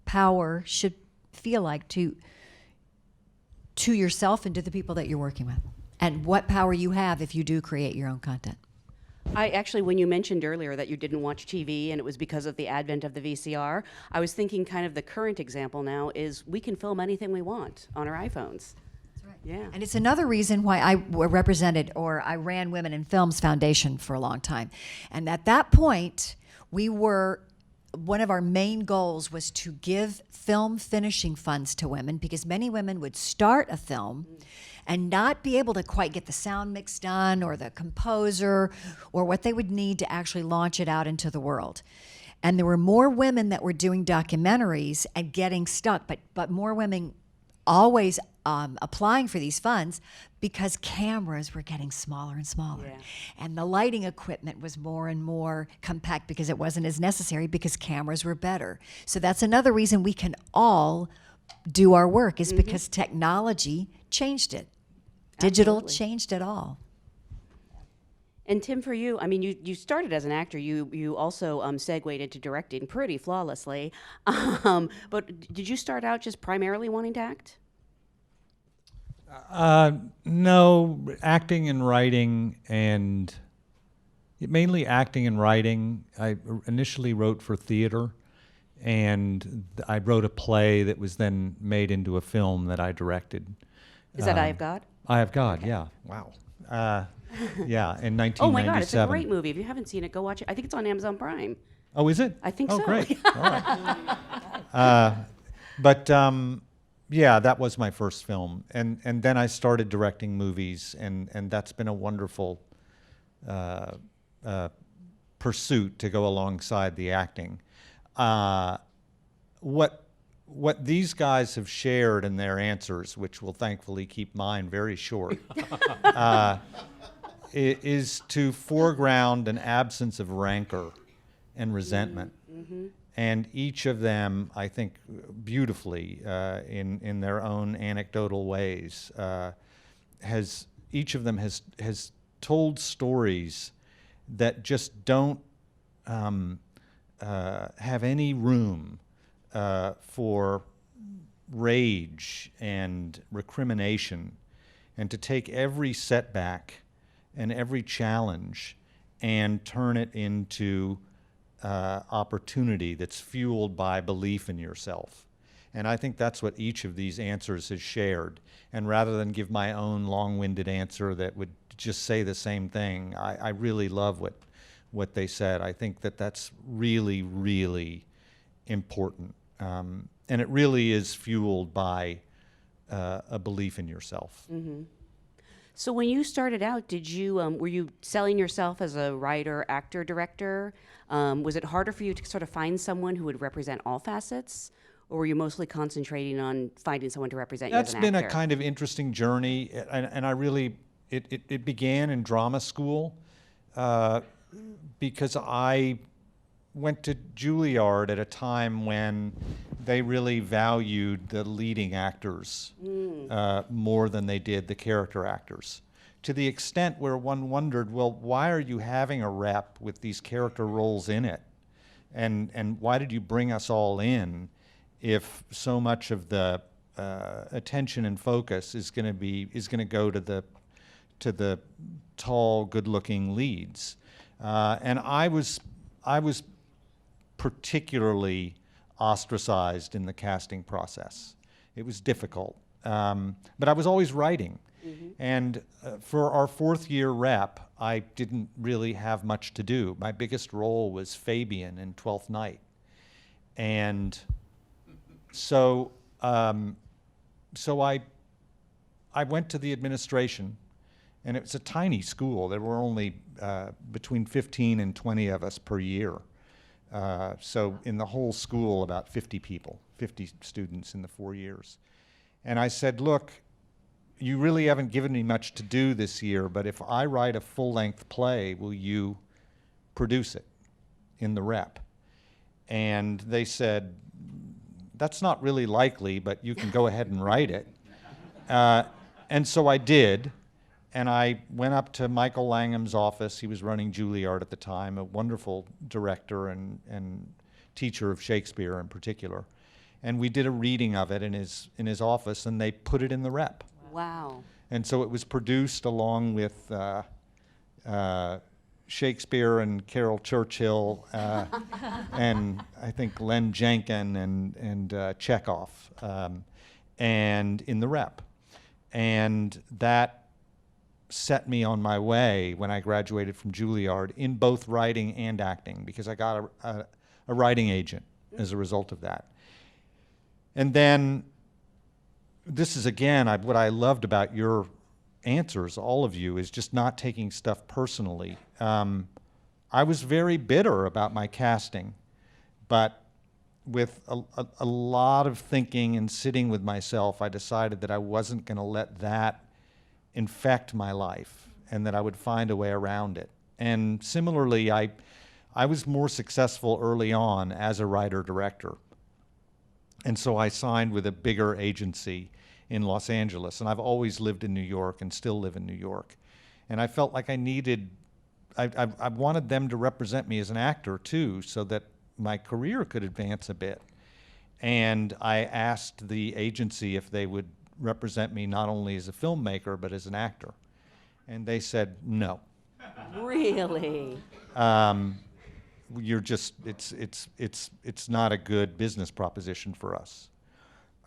power should feel like to yourself and to the people that you're working with. And what power you have if you do create your own content. I actually, when you mentioned earlier that you didn't watch TV and it was because of the advent of the VCR, I was thinking kind of the current example now is we can film anything we want on our iPhones. That's right. Yeah. And it's another reason why I represented, or I ran Women in Films Foundation for a long time. And at that point, one of our main goals was to give film finishing funds to women, because many women would start a film and not be able to quite get the sound mix done or the composer or what they would need to actually launch it out into the world. And there were more women that were doing documentaries and getting stuck, but more women always applying for these funds because cameras were getting smaller and smaller. Yeah. And the lighting equipment was more and more compact because it wasn't as necessary because cameras were better. So that's another reason we can all do our work is because technology changed it. Digital Absolutely. changed it all. And Tim, for you, I mean, you started as an actor. You also segued into directing pretty flawlessly. But did you start out just primarily wanting to act? No, acting and writing, and mainly acting and writing. I initially wrote for theater, and I wrote a play that was then made into a film that I directed. Is that Eye of God? Eye of God, yeah. Wow. Yeah, in 1997. Oh my God, it's a great movie. If you haven't seen it, go watch it. I think it's on Amazon Prime. Oh, is it? I think oh, so. Oh, great. All right. But yeah, that was my first film. And then I started directing movies, and that's been a wonderful pursuit to go alongside the acting. What these guys have shared in their answers, which will thankfully keep mine very short, is to foreground an absence of rancor and resentment. Mm-hmm. And each of them, I think, beautifully, in their own anecdotal ways, each of them has told stories that just don't have any room for rage and recrimination, and to take every setback and every challenge and turn it into opportunity that's fueled by belief in yourself. And I think that's what each of these answers has shared. And rather than give my own long-winded answer that would just say the same thing, I really love what they said. I think that that's really, really important. And it really is fueled by a belief in yourself. Mm-hmm. So when you started out, did you were you selling yourself as a writer, actor, director? Was it harder for you to sort of find someone who would represent all facets, or were you mostly concentrating on finding someone to represent you as That's an been actor? a kind of interesting journey, and I really it began in drama school because I went to Juilliard at a time when they really valued the leading actors more than they did the character actors, to the extent where one wondered, well, why are you having a rep with these character roles in it? And why did you bring us all in if so much of the attention and focus is going to go to the tall, good-looking leads? And I was particularly ostracized in the casting process. It was difficult, but I was always writing. Mm-hmm. And for our fourth year rep, I didn't really have much to do. My biggest role was Fabian in Twelfth Night. And so I went to the administration And it was a tiny school. There were only between 15 and 20 of us per year. So in the whole school, about 50 people, 50 students in the 4 years. And I said, look, you really haven't given me much to do this year, but if I write a full-length play, will you produce it in the rep? And they said, that's not really likely, but you can go ahead and write it. And so I did, and I went up to Michael Langham's office. He was running Juilliard at the time, a wonderful director and teacher of Shakespeare in particular. And we did a reading of it in his office, and they put it in the rep. Wow. And so it was produced along with Shakespeare and Carol Churchill and I think Len Jenkin and Chekhov, and in the rep. And that set me on my way when I graduated from Juilliard in both writing and acting, because I got a writing agent as a result of that. And then this is, again, what I loved about your answers, all of you, is just not taking stuff personally. I was very bitter about my casting, but with a lot of thinking and sitting with myself, I decided that I wasn't going to let that infect my life and that I would find a way around it. And similarly, I was more successful early on as a writer-director. And so I signed with a bigger agency in Los Angeles, and I've always lived in New York and still live in New York. And I felt like I wanted them to represent me as an actor too, so that my career could advance a bit. And I asked the agency if they would represent me not only as a filmmaker, but as an actor. And they said, no. Really? You're just, it's not a good business proposition for us.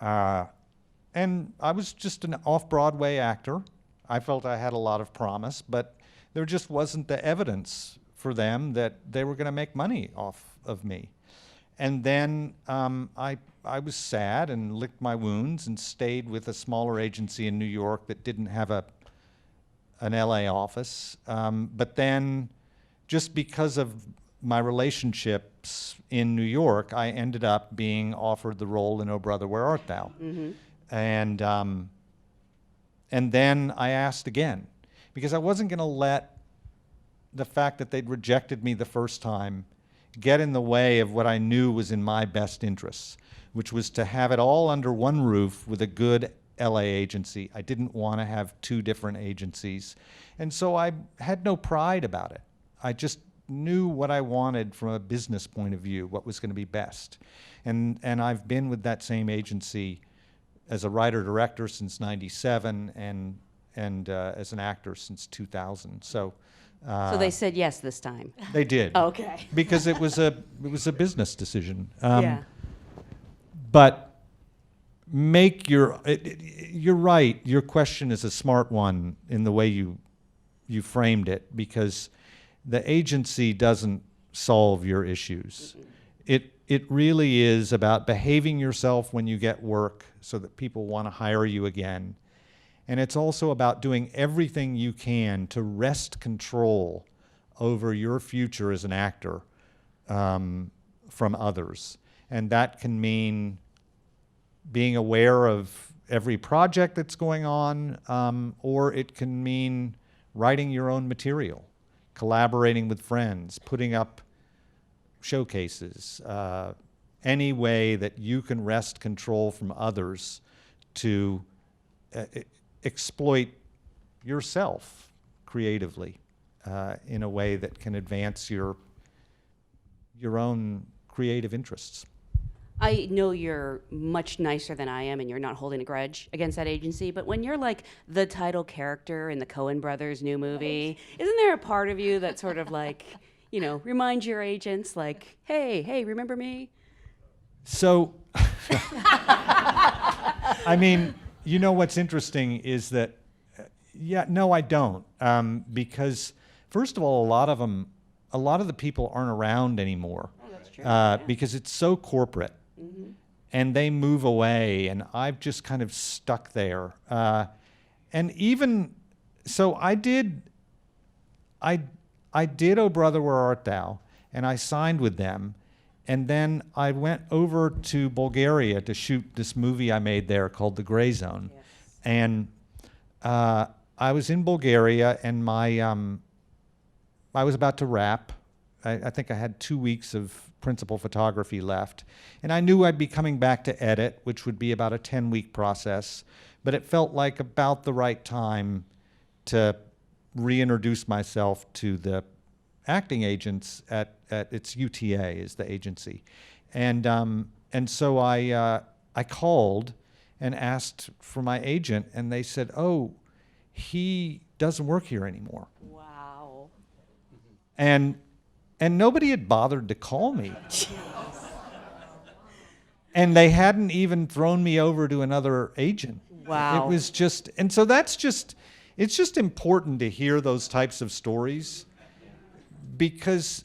And I was just an off-Broadway actor. I felt I had a lot of promise, but there just wasn't the evidence for them that they were going to make money off of me. And then I was sad and licked my wounds and stayed with a smaller agency in New York that didn't have an LA office. But then, just because of my relationships in New York, I ended up being offered the role in Oh Brother, Where Art Thou? Mm-hmm. And then I asked again, because I wasn't going to let the fact that they'd rejected me the first time get in the way of what I knew was in my best interests, which was to have it all under one roof with a good LA agency. I didn't want to have two different agencies. And so I had no pride about it. I just knew what I wanted from a business point of view, what was going to be best. And I've been with that same agency as a writer-director since '97 and as an actor since 2000. So they said yes this time. They did. Okay. Because it was a business decision. Yeah. But you're right. Your question is a smart one in the way you framed it, because the agency doesn't solve your issues. Mm-hmm. It really is about behaving yourself when you get work so that people want to hire you again. And it's also about doing everything you can to wrest control over your future as an actor from others. And that can mean being aware of every project that's going on, or it can mean writing your own material, collaborating with friends, putting up showcases, any way that you can wrest control from others to exploit yourself creatively in a way that can advance your own creative interests. I know you're much nicer than I am, and you're not holding a grudge against that agency, but when you're like the title character in the Coen brothers' new movie, isn't there a part of you that sort of like, reminds your agents like, hey, remember me? So, I mean, what's interesting is that, no, I don't. Because first of all, a lot of the people aren't around anymore. Oh, that's true. Because it's so corporate. Mm-hmm. And they move away, and I've just kind of stuck there. And even so I did Oh Brother, Where Art Thou, and I signed with them. And then I went over to Bulgaria to shoot this movie I made there called The Gray Zone. Yes. And I was in Bulgaria, and I was about to wrap. I think I had 2 weeks of principal photography left. And I knew I'd be coming back to edit, which would be about a 10-week process. But it felt like about the right time to reintroduce myself to the acting agents at it's UTA is the agency. And so I called and asked for my agent, and they said, "Oh, he doesn't work here anymore." Wow. And nobody had bothered to call me. And they hadn't even thrown me over to another agent. Wow. It was just, and so it's just important to hear those types of stories because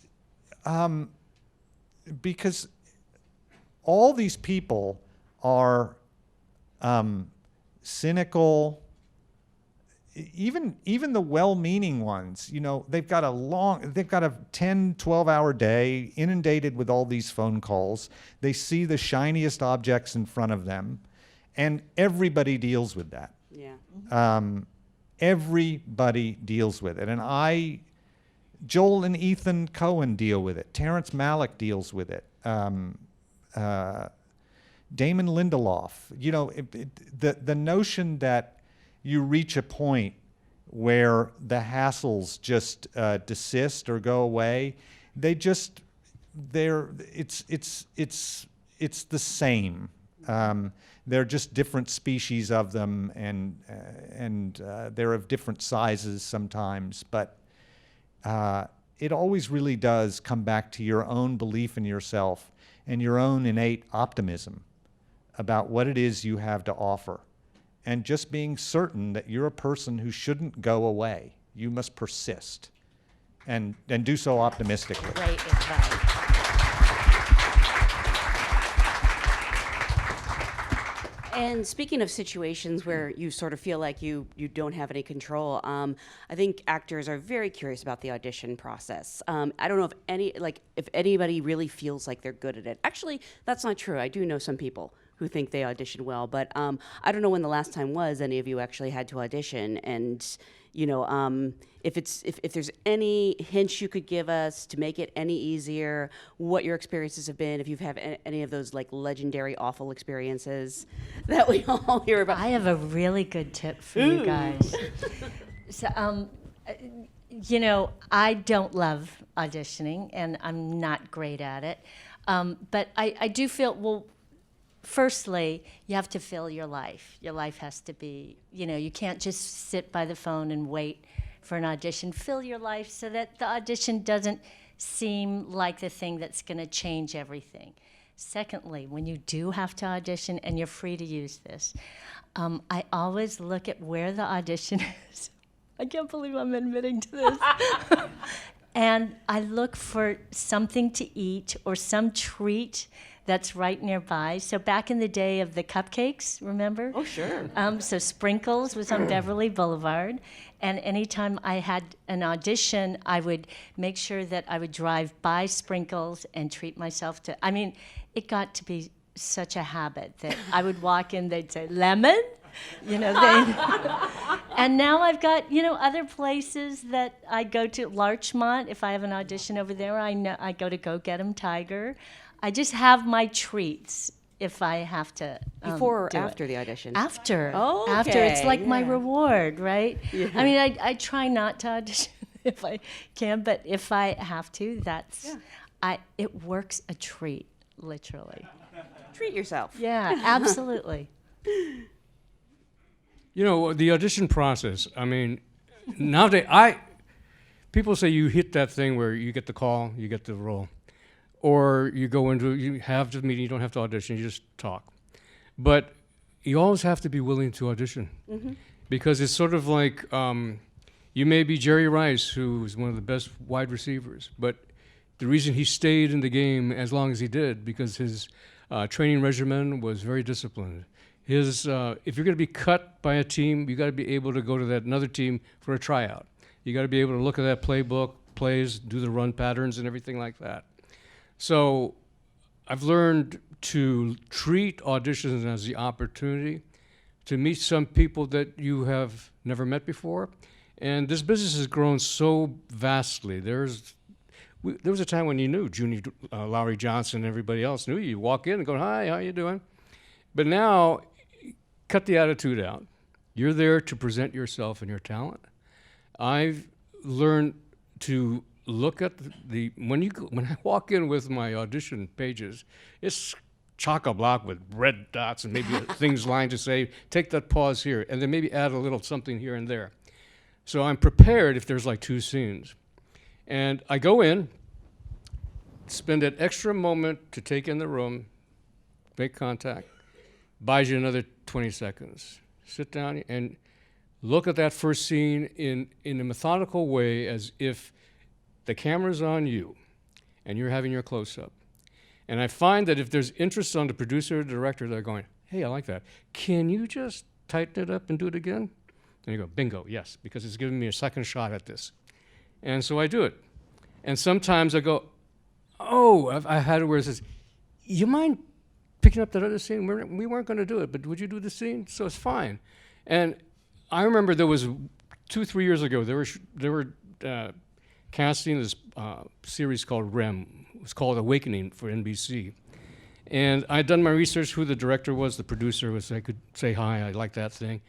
all these people are cynical. Even the well-meaning ones, they've got a 10, 12-hour day inundated with all these phone calls. They see the shiniest objects in front of them, and everybody deals with that. Yeah. Everybody deals with it. And Joel and Ethan Cohen deal with it. Terrence Malick deals with it. Damon Lindelof. The notion that you reach a point where the hassles just desist or go away. It's the same. They're just different species of them, and they're of different sizes sometimes. But it always really does come back to your own belief in yourself and your own innate optimism about what it is you have to offer. And just being certain that you're a person who shouldn't go away. You must persist and do so optimistically. Great advice. And speaking of situations where you sort of feel like you don't have any control, I think actors are very curious about the audition process. I don't know if anybody really feels like they're good at it. Actually, that's not true. I do know some people who think they audition well, but I don't know when the last time was any of you actually had to audition, and if there's any hints you could give us to make it any easier, what your experiences have been, if you've had any of those like legendary awful experiences that we all hear about. I have a really good tip for you guys. So, I don't love auditioning, and I'm not great at it, but I do feel, firstly, you have to fill your life. Your life has to be, you can't just sit by the phone and wait for an audition. Fill your life so that the audition doesn't seem like the thing that's going to change everything. Secondly, when you do have to audition, and you're free to use this, I always look at where the audition is. I can't believe I'm admitting to this. And I look for something to eat or some treat that's right nearby. So back in the day of the cupcakes, remember? Oh, sure. So Sprinkles was on Beverly Boulevard. And anytime I had an audition, I would make sure that I would drive by Sprinkles and treat myself to, it got to be such a habit that I would walk in, they'd say, lemon? And now I've got, other places that I go to. Larchmont, if I have an audition over there, I go to Go Get 'Em Tiger. I just have my treats if I have to. Before or do after it. the audition? After. Oh, After. It's like my yeah. reward, right? Yeah. I try not to audition if I can, but if I have to, it works a treat, literally. Treat yourself. Yeah, absolutely. The audition process, nowadays, people say you hit that thing where you get the call, you get the role. Or you have the meeting, you don't have to audition, you just talk. But you always have to be willing to audition. Mm-hmm. Because it's sort of like, you may be Jerry Rice, who's one of the best wide receivers, but the reason he stayed in the game as long as he did, because his training regimen was very disciplined. If you're going to be cut by a team, you got to be able to go to that another team for a tryout. You got to be able to look at that playbook, plays, do the run patterns and everything like that. So I've learned to treat auditions as the opportunity to meet some people that you have never met before. And this business has grown so vastly. There was a time when you knew Junie Lowry Johnson and everybody else knew you. You walk in and go, hi, how you doing? But now, cut the attitude out. You're there to present yourself and your talent. I've learned to look at when I walk in with my audition pages, it's chock-a-block with red dots and maybe things lined to say, take that pause here, and then maybe add a little something here and there. So I'm prepared if there's like 2 scenes. And I go in, spend that extra moment to take in the room, make contact, buys you another 20 seconds. Sit down and look at that first scene in a methodical way as if the camera's on you and you're having your close-up. And I find that if there's interest on the producer or the director, they're going, hey, I like that. Can you just tighten it up and do it again? And you go, bingo, yes, because it's giving me a second shot at this. And so I do it. And sometimes I go, oh, I had it where it says, you mind picking up that other scene? We weren't going to do it, but would you do the scene? So it's fine. And I remember there was 2-3 years ago, they were casting this series called REM. It was called Awakening for NBC. And I'd done my research who the director was, the producer was, I could say hi, I like that thing.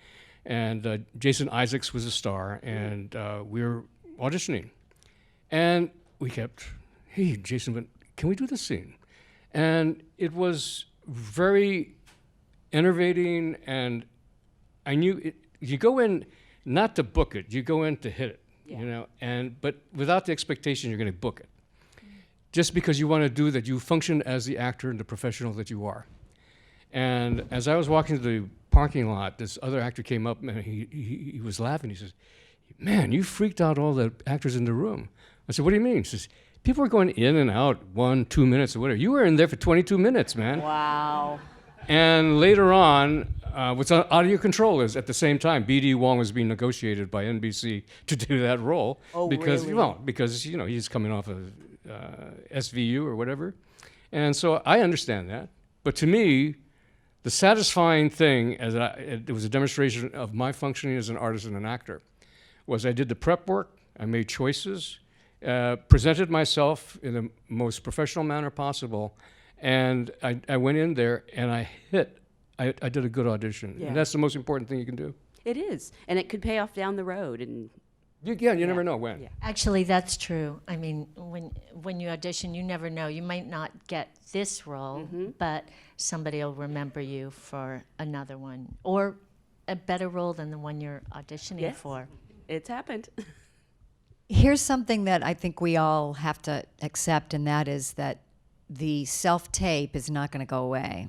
And Jason Isaacs was a star, and we were auditioning. And we kept, hey, Jason, can we do this scene? And it was very enervating, and I knew you go in not to book it, you go in to hit it, you know, but without the expectation you're going to book it. Just because you want to do that, you function as the actor and the professional that you are. And as I was walking to the parking lot, this other actor came up and he was laughing. He says, man, you freaked out all the actors in the room. I said, what do you mean? He says, people are going in and out 1-2 minutes or whatever. You were in there for 22 minutes, man. Wow. And later on, what's on audio controllers at the same time, B.D. Wong was being negotiated by NBC to do that role. Oh, because, really? Well, because, you know, he's coming off of SVU or whatever. And so I understand that. But to me, the satisfying thing, it was a demonstration of my functioning as an artist and an actor, was I did the prep work, I made choices, presented myself in the most professional manner possible, and I went in there and I did a good audition. Yeah. And that's the most important thing you can do. It is, and it could pay off down the road. And You never know when. Yeah. Actually, that's true. I mean, when you audition, you never know. You might not get this role, but somebody will remember you for another one, or a better role than the one you're auditioning Yes. for. It's happened. Here's something that I think we all have to accept, and that is that the self-tape is not going to go away.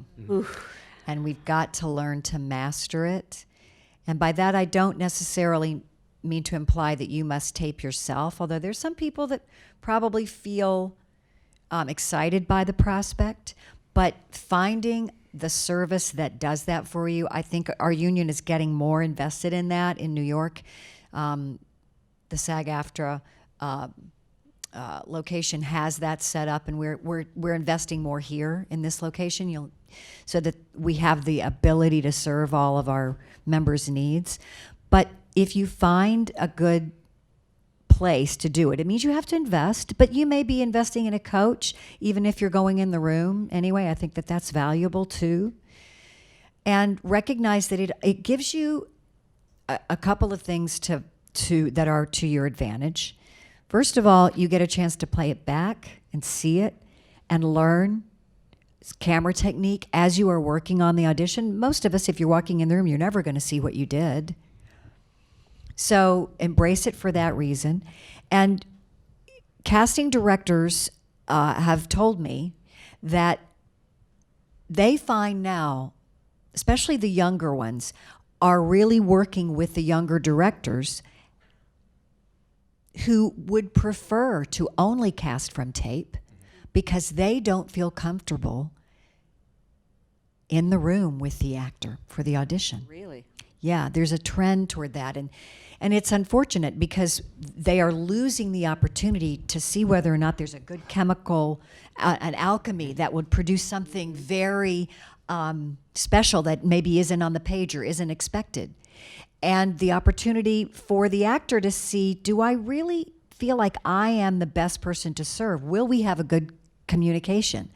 And we've got to learn to master it. And by that, I don't necessarily mean to imply that you must tape yourself, although there's some people that probably feel excited by the prospect. But finding the service that does that for you, I think our union is getting more invested in that in New York. The SAG-AFTRA location has that set up, and we're investing more here in this location, so that we have the ability to serve all of our members' needs. But if you find a good place to do it, it means you have to invest, but you may be investing in a coach, even if you're going in the room anyway. I think that that's valuable too. And recognize that it gives you a couple of things that are to your advantage. First of all, you get a chance to play it back and see it and learn camera technique as you are working on the audition. Most of us, if you're walking in the room, you're never going to see what you did. So embrace it for that reason. And casting directors have told me that they find now, especially the younger ones, are really working with the younger directors who would prefer to only cast from tape because they don't feel comfortable in the room with the actor for the audition. Really? Yeah, there's a trend toward that, and it's unfortunate because they are losing the opportunity to see whether or not there's a good chemical, an alchemy that would produce something very special that maybe isn't on the page or isn't expected. And the opportunity for the actor to see, do I really feel like I am the best person to serve? Will we have a good communication?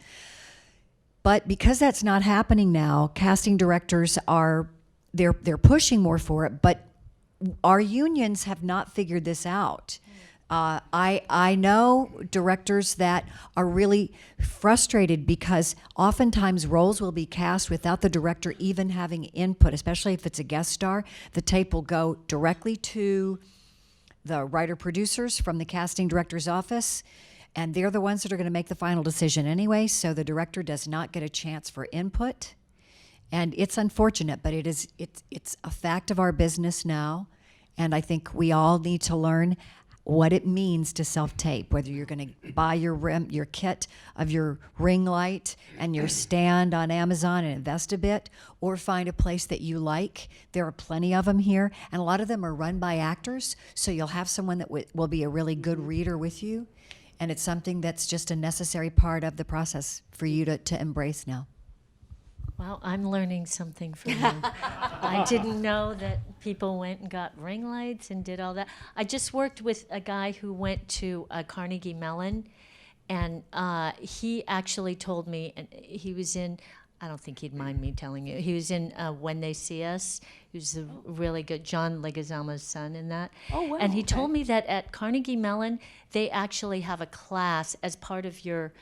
But because that's not happening now, casting directors are, they're pushing more for it, but our unions have not figured this out. I know directors that are really frustrated because oftentimes roles will be cast without the director even having input, especially if it's a guest star. The tape will go directly to the writer-producers from the casting director's office, and they're the ones that are going to make the final decision anyway, so the director does not get a chance for input. And it's unfortunate, but it's a fact of our business now, and I think we all need to learn what it means to self-tape, whether you're going to buy your kit of your ring light and your stand on Amazon and invest a bit, or find a place that you like. There are plenty of them here, and a lot of them are run by actors, so you'll have someone that will be a really good reader with you, and it's something that's just a necessary part of the process for you to embrace now. Well, I'm learning something from you. I didn't know that people went and got ring lights and did all that. I just worked with a guy who went to Carnegie Mellon, and he actually told me, and he was in, I don't think he'd mind me telling you, he was in When They See Us. He was a really good, John Leguizamo's son in that. Oh, wow, and he okay. told me that at Carnegie Mellon, they actually have a class as part of your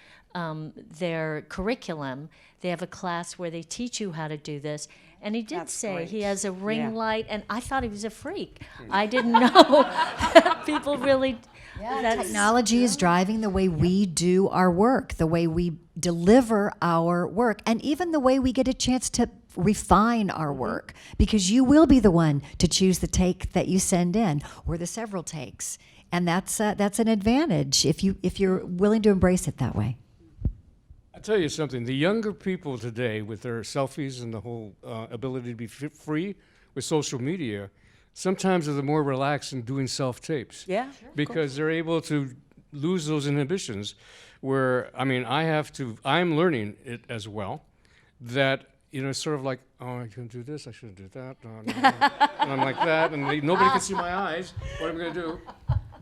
their curriculum. They have a class where they teach you how to do this. And he did That's say great. he has a ring Yeah. light, and I thought he was a freak. I didn't know that people really. That's, Technology is driving the way we do our work, the way we deliver our work, and even the way we get a chance to refine our work, because you will be the one to choose the take that you send in or the several takes. And that's an advantage if you're willing to embrace it that way. I'll tell you something. The younger people today, with their selfies and the whole ability to be free with social media, sometimes are the more relaxed in doing self-tapes. Yeah, sure, of Because they're able to lose those inhibitions where, I mean, I'm learning it as well, that, you know, it's sort of like, oh, I can do this, I shouldn't do that, no, and I'm like that, and nobody can see my eyes, what am I going to do?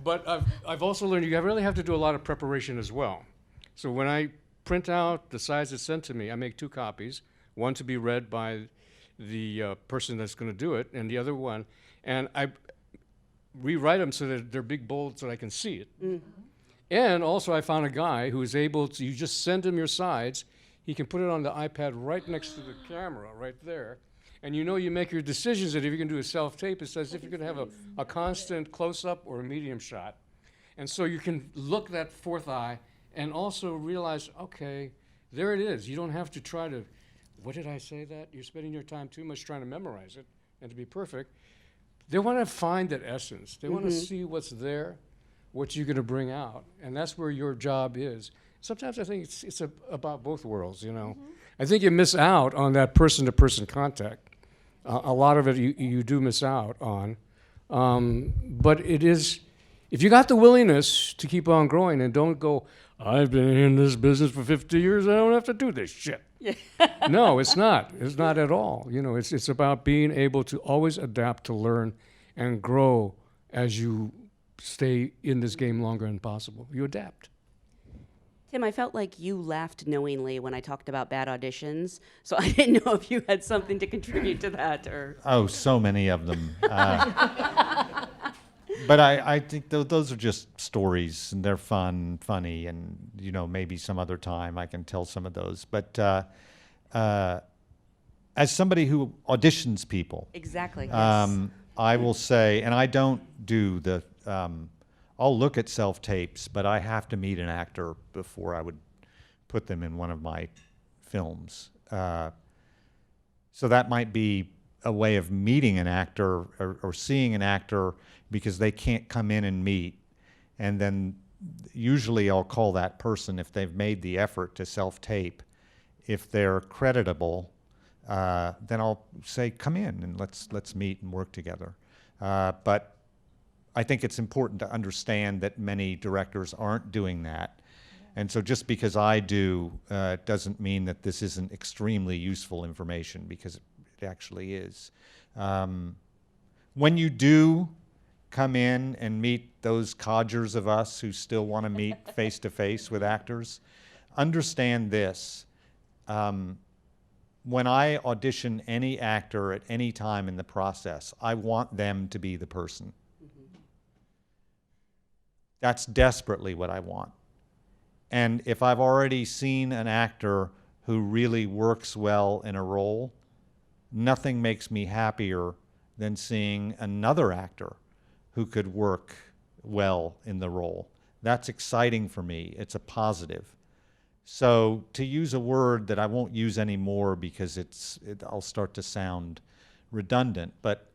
But I've also learned you really have to do a lot of preparation as well. So when I print out the size that's sent to me, I make 2 copies, one to be read by the person that's going to do it, and the other one, and I rewrite them so that they're big, bold, so that I can see it. Mm-hmm. And also I found a guy who is able to, you just send him your sides, he can put it on the iPad right next to the camera, right there, and you know you make your decisions that if you can do a self-tape, it's as if you're going to have a constant close-up or a medium shot. And so you can look that fourth eye and also realize, okay, there it is. You don't have to try to, what did I say that? You're spending your time too much trying to memorize it and to be perfect. They want to find that essence. They want to see what's there, what you're going to bring out, and that's where your job is. Sometimes I think it's about both worlds, you know. I think you miss out on that person-to-person contact. A lot of it you do miss out on. But it is, if you got the willingness to keep on growing and don't go, I've been in this business for 50 years, I don't have to do this shit. No, it's not. It's not at all. You know, it's about being able to always adapt to learn and grow as you stay in this game longer than possible. You adapt. Tim, I felt like you laughed knowingly when I talked about bad auditions, so I didn't know if you had something to contribute to that or. Oh, so many of them. But I think those are just stories, and they're funny, and, you know, maybe some other time I can tell some of those. But as somebody who auditions people, Exactly. Yes. I will say, and I don't do the, I'll look at self-tapes, but I have to meet an actor before I would put them in one of my films. So that might be a way of meeting an actor or seeing an actor because they can't come in and meet. And then usually I'll call that person if they've made the effort to self-tape. If they're creditable, then I'll say, come in and let's meet and work together. But I think it's important to understand that many directors aren't doing that. And so just because I do doesn't mean that this isn't extremely useful information, because it actually is. When you do come in and meet those codgers of us who still want to meet face-to-face with actors, understand this. When I audition any actor at any time in the process, I want them to be the person. That's desperately what I want. And if I've already seen an actor who really works well in a role, nothing makes me happier than seeing another actor who could work well in the role. That's exciting for me. It's a positive. So to use a word that I won't use anymore because I'll start to sound redundant, but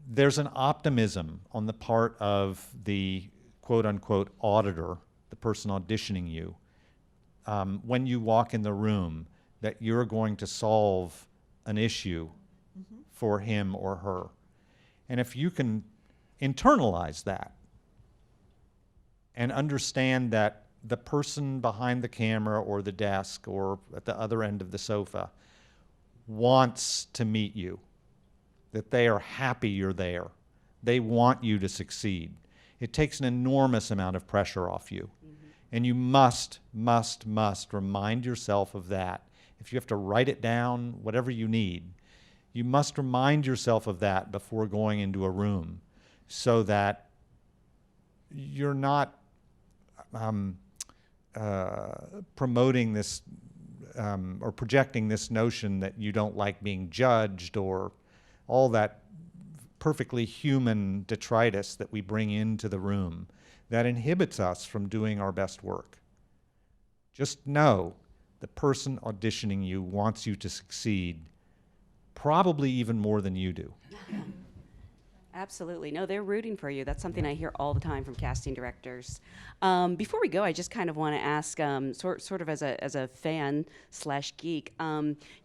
there's an optimism on the part of the quote-unquote auditor, the person auditioning you, when you walk in the room, that you're going to solve an issue for him or her. And if you can internalize that and understand that the person behind the camera or the desk or at the other end of the sofa wants to meet you, that they are happy you're there, they want you to succeed, it takes an enormous amount of pressure off you. And you must remind yourself of that. If you have to write it down, whatever you need, you must remind yourself of that before going into a room, so that you're not promoting this or projecting this notion that you don't like being judged, or all that perfectly human detritus that we bring into the room that inhibits us from doing our best work. Just know the person auditioning you wants you to succeed, probably even more than you do. Absolutely. No, they're rooting for you. That's something I hear all the time from casting directors. Before we go, I just kind of want to ask, sort of as a fan / geek,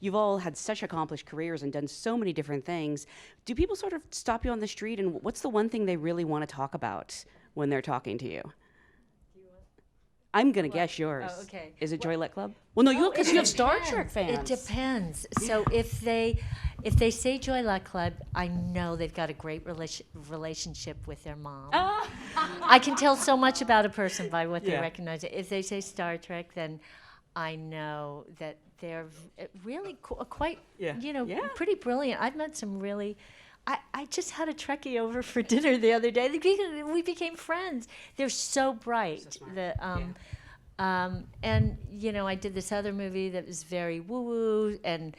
you've all had such accomplished careers and done so many different things. Do people sort of stop you on the street, and what's the one thing they really want to talk about when they're talking to you? I'm going to guess yours. Oh, okay. Is it Joy Luck Club? Well, no, because you have Star Trek fans. It depends. So if they say Joy Luck Club, I know they've got a great relationship with their mom. I can tell so much about a person by what they recognize. If they say Star Trek, then I know that they're really quite, pretty brilliant. I've met some really... I just had a Trekkie over for dinner the other day. We became friends. They're so bright. So and, I did this other movie that was very woo-woo, and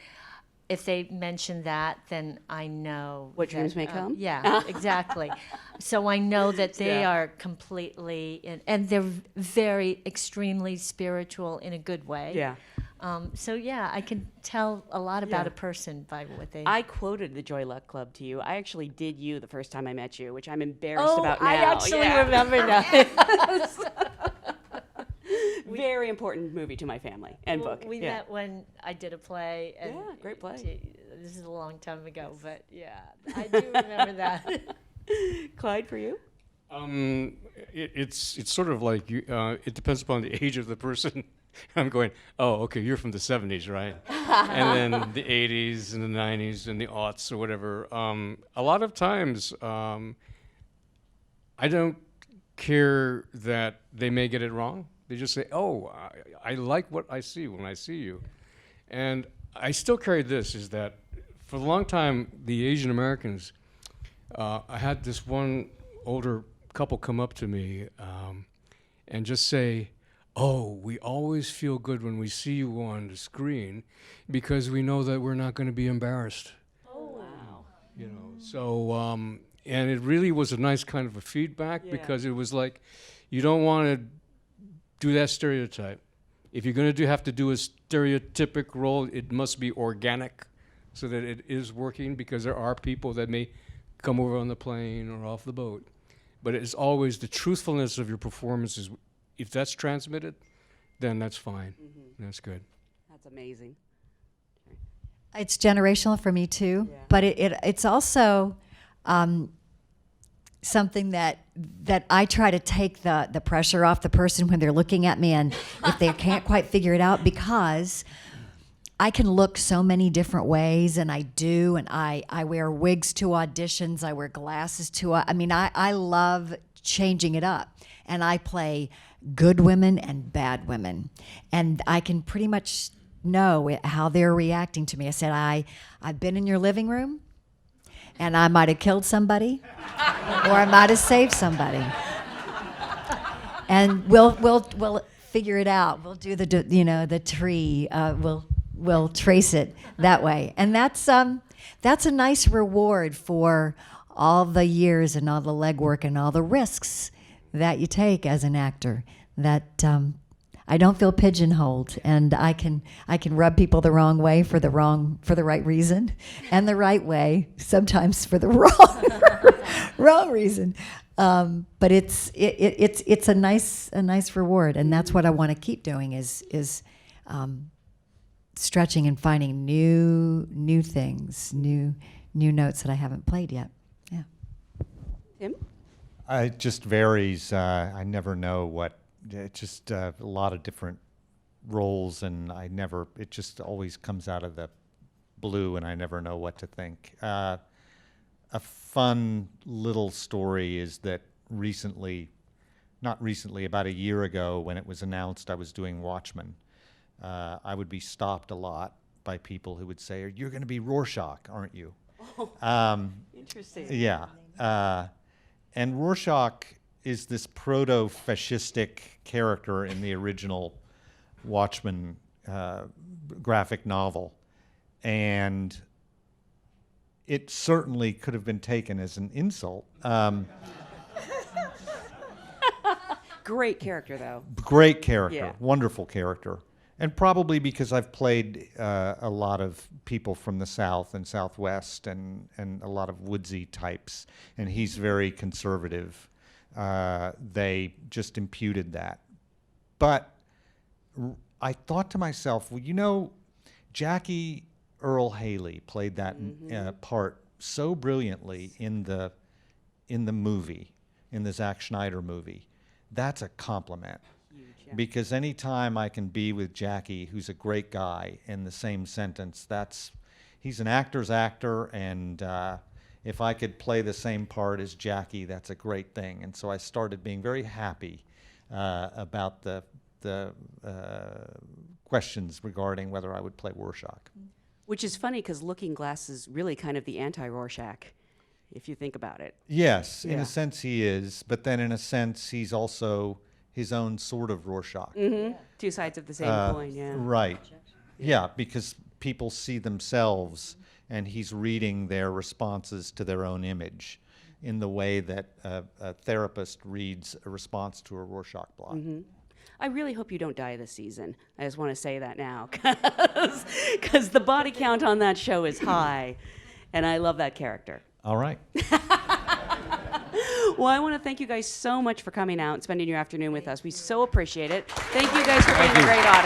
if they mention that, then I know. What Dreams May Come? Yeah, exactly. So I know that they are completely, and they're very, extremely spiritual in a good way. Yeah. I can tell a lot about a person by what they... I quoted the Joy Luck Club to you. I actually did you the first time I met you, which I'm embarrassed about now. I actually remember that. Very important movie to my family and book. We met when I did a play. And great play. This is a long time ago, but I do remember that. Clyde, for you? It's sort of like it depends upon the age of the person. I'm going, oh, okay, you're from the 70s, right? And then the 80s and the 90s and the aughts or whatever. A lot of times, I don't care that they may get it wrong. They just say, oh, I like what I see when I see you. And I still carry this, is that for a long time, the Asian Americans, I had this one older couple come up to me and just say, oh, we always feel good when we see you on the screen because we know that we're not going to be embarrassed. Oh, wow. So, and it really was a nice kind of a feedback because it was like, you don't want to do that stereotype. If you're going to have to do a stereotypic role, it must be organic so that it is working, because there are people that may come over on the plane or off the boat. But it's always the truthfulness of your performances. If that's transmitted, then that's fine. That's good. That's amazing. It's generational for me too, but it's also something that I try to take the pressure off the person when they're looking at me, and if they can't quite figure it out, because I can look so many different ways, and I do, and I wear wigs to auditions, I wear glasses to, I love changing it up, and I play good women and bad women, and I can pretty much know how they're reacting to me. I said, I've been in your living room, and I might have killed somebody, or I might have saved somebody, and we'll figure it out. We'll do the tree. We'll trace it that way, and that's a nice reward for all the years and all the legwork and all the risks that you take as an actor. That I don't feel pigeonholed, and I can rub people the wrong way for the right reason, and the right way sometimes for the wrong reason. But it's a nice reward, and that's what I want to keep doing is stretching and finding new things, new notes that I haven't played yet. Yeah. Tim? It just varies. I never know what. It's just a lot of different roles, and it just always comes out of the blue, and I never know what to think. A fun little story is that not recently, about a year ago, when it was announced I was doing Watchmen, I would be stopped a lot by people who would say, "You're going to be Rorschach, aren't you?" Interesting. Yeah. And Rorschach is this proto-fascistic character in the original Watchmen graphic novel. And it certainly could have been taken as an insult. Great character, though. Great character, Yeah. wonderful character. And probably because I've played a lot of people from the South and Southwest and a lot of woodsy types, and he's very conservative. They just imputed that. But I thought to myself, well, Jackie Earle Haley played that part so brilliantly in the movie, in the Zack Snyder movie. That's a compliment. Because anytime I can be with Jackie, who's a great guy, in the same sentence, he's an actor's actor, and if I could play the same part as Jackie, that's a great thing. And so I started being very happy about the questions regarding whether I would play Rorschach. Which is funny because Looking Glass is really kind of the anti-Rorschach, if you think about it. Yes, in Yeah. a sense he is, but then in a sense he's also his own sort of Rorschach. Mm-hmm. Two sides of the same coin, yeah. Right. Yeah, because people see themselves, and he's reading their responses to their own image in the way that a therapist reads a response to a Rorschach blot. Mm-hmm. I really hope you don't die this season. I just want to say that now, because the body count on that show is high, and I love that character. All right. Well, I want to thank you guys so much for coming out and spending your afternoon with us. We so appreciate it. Thank you guys for being a great audience.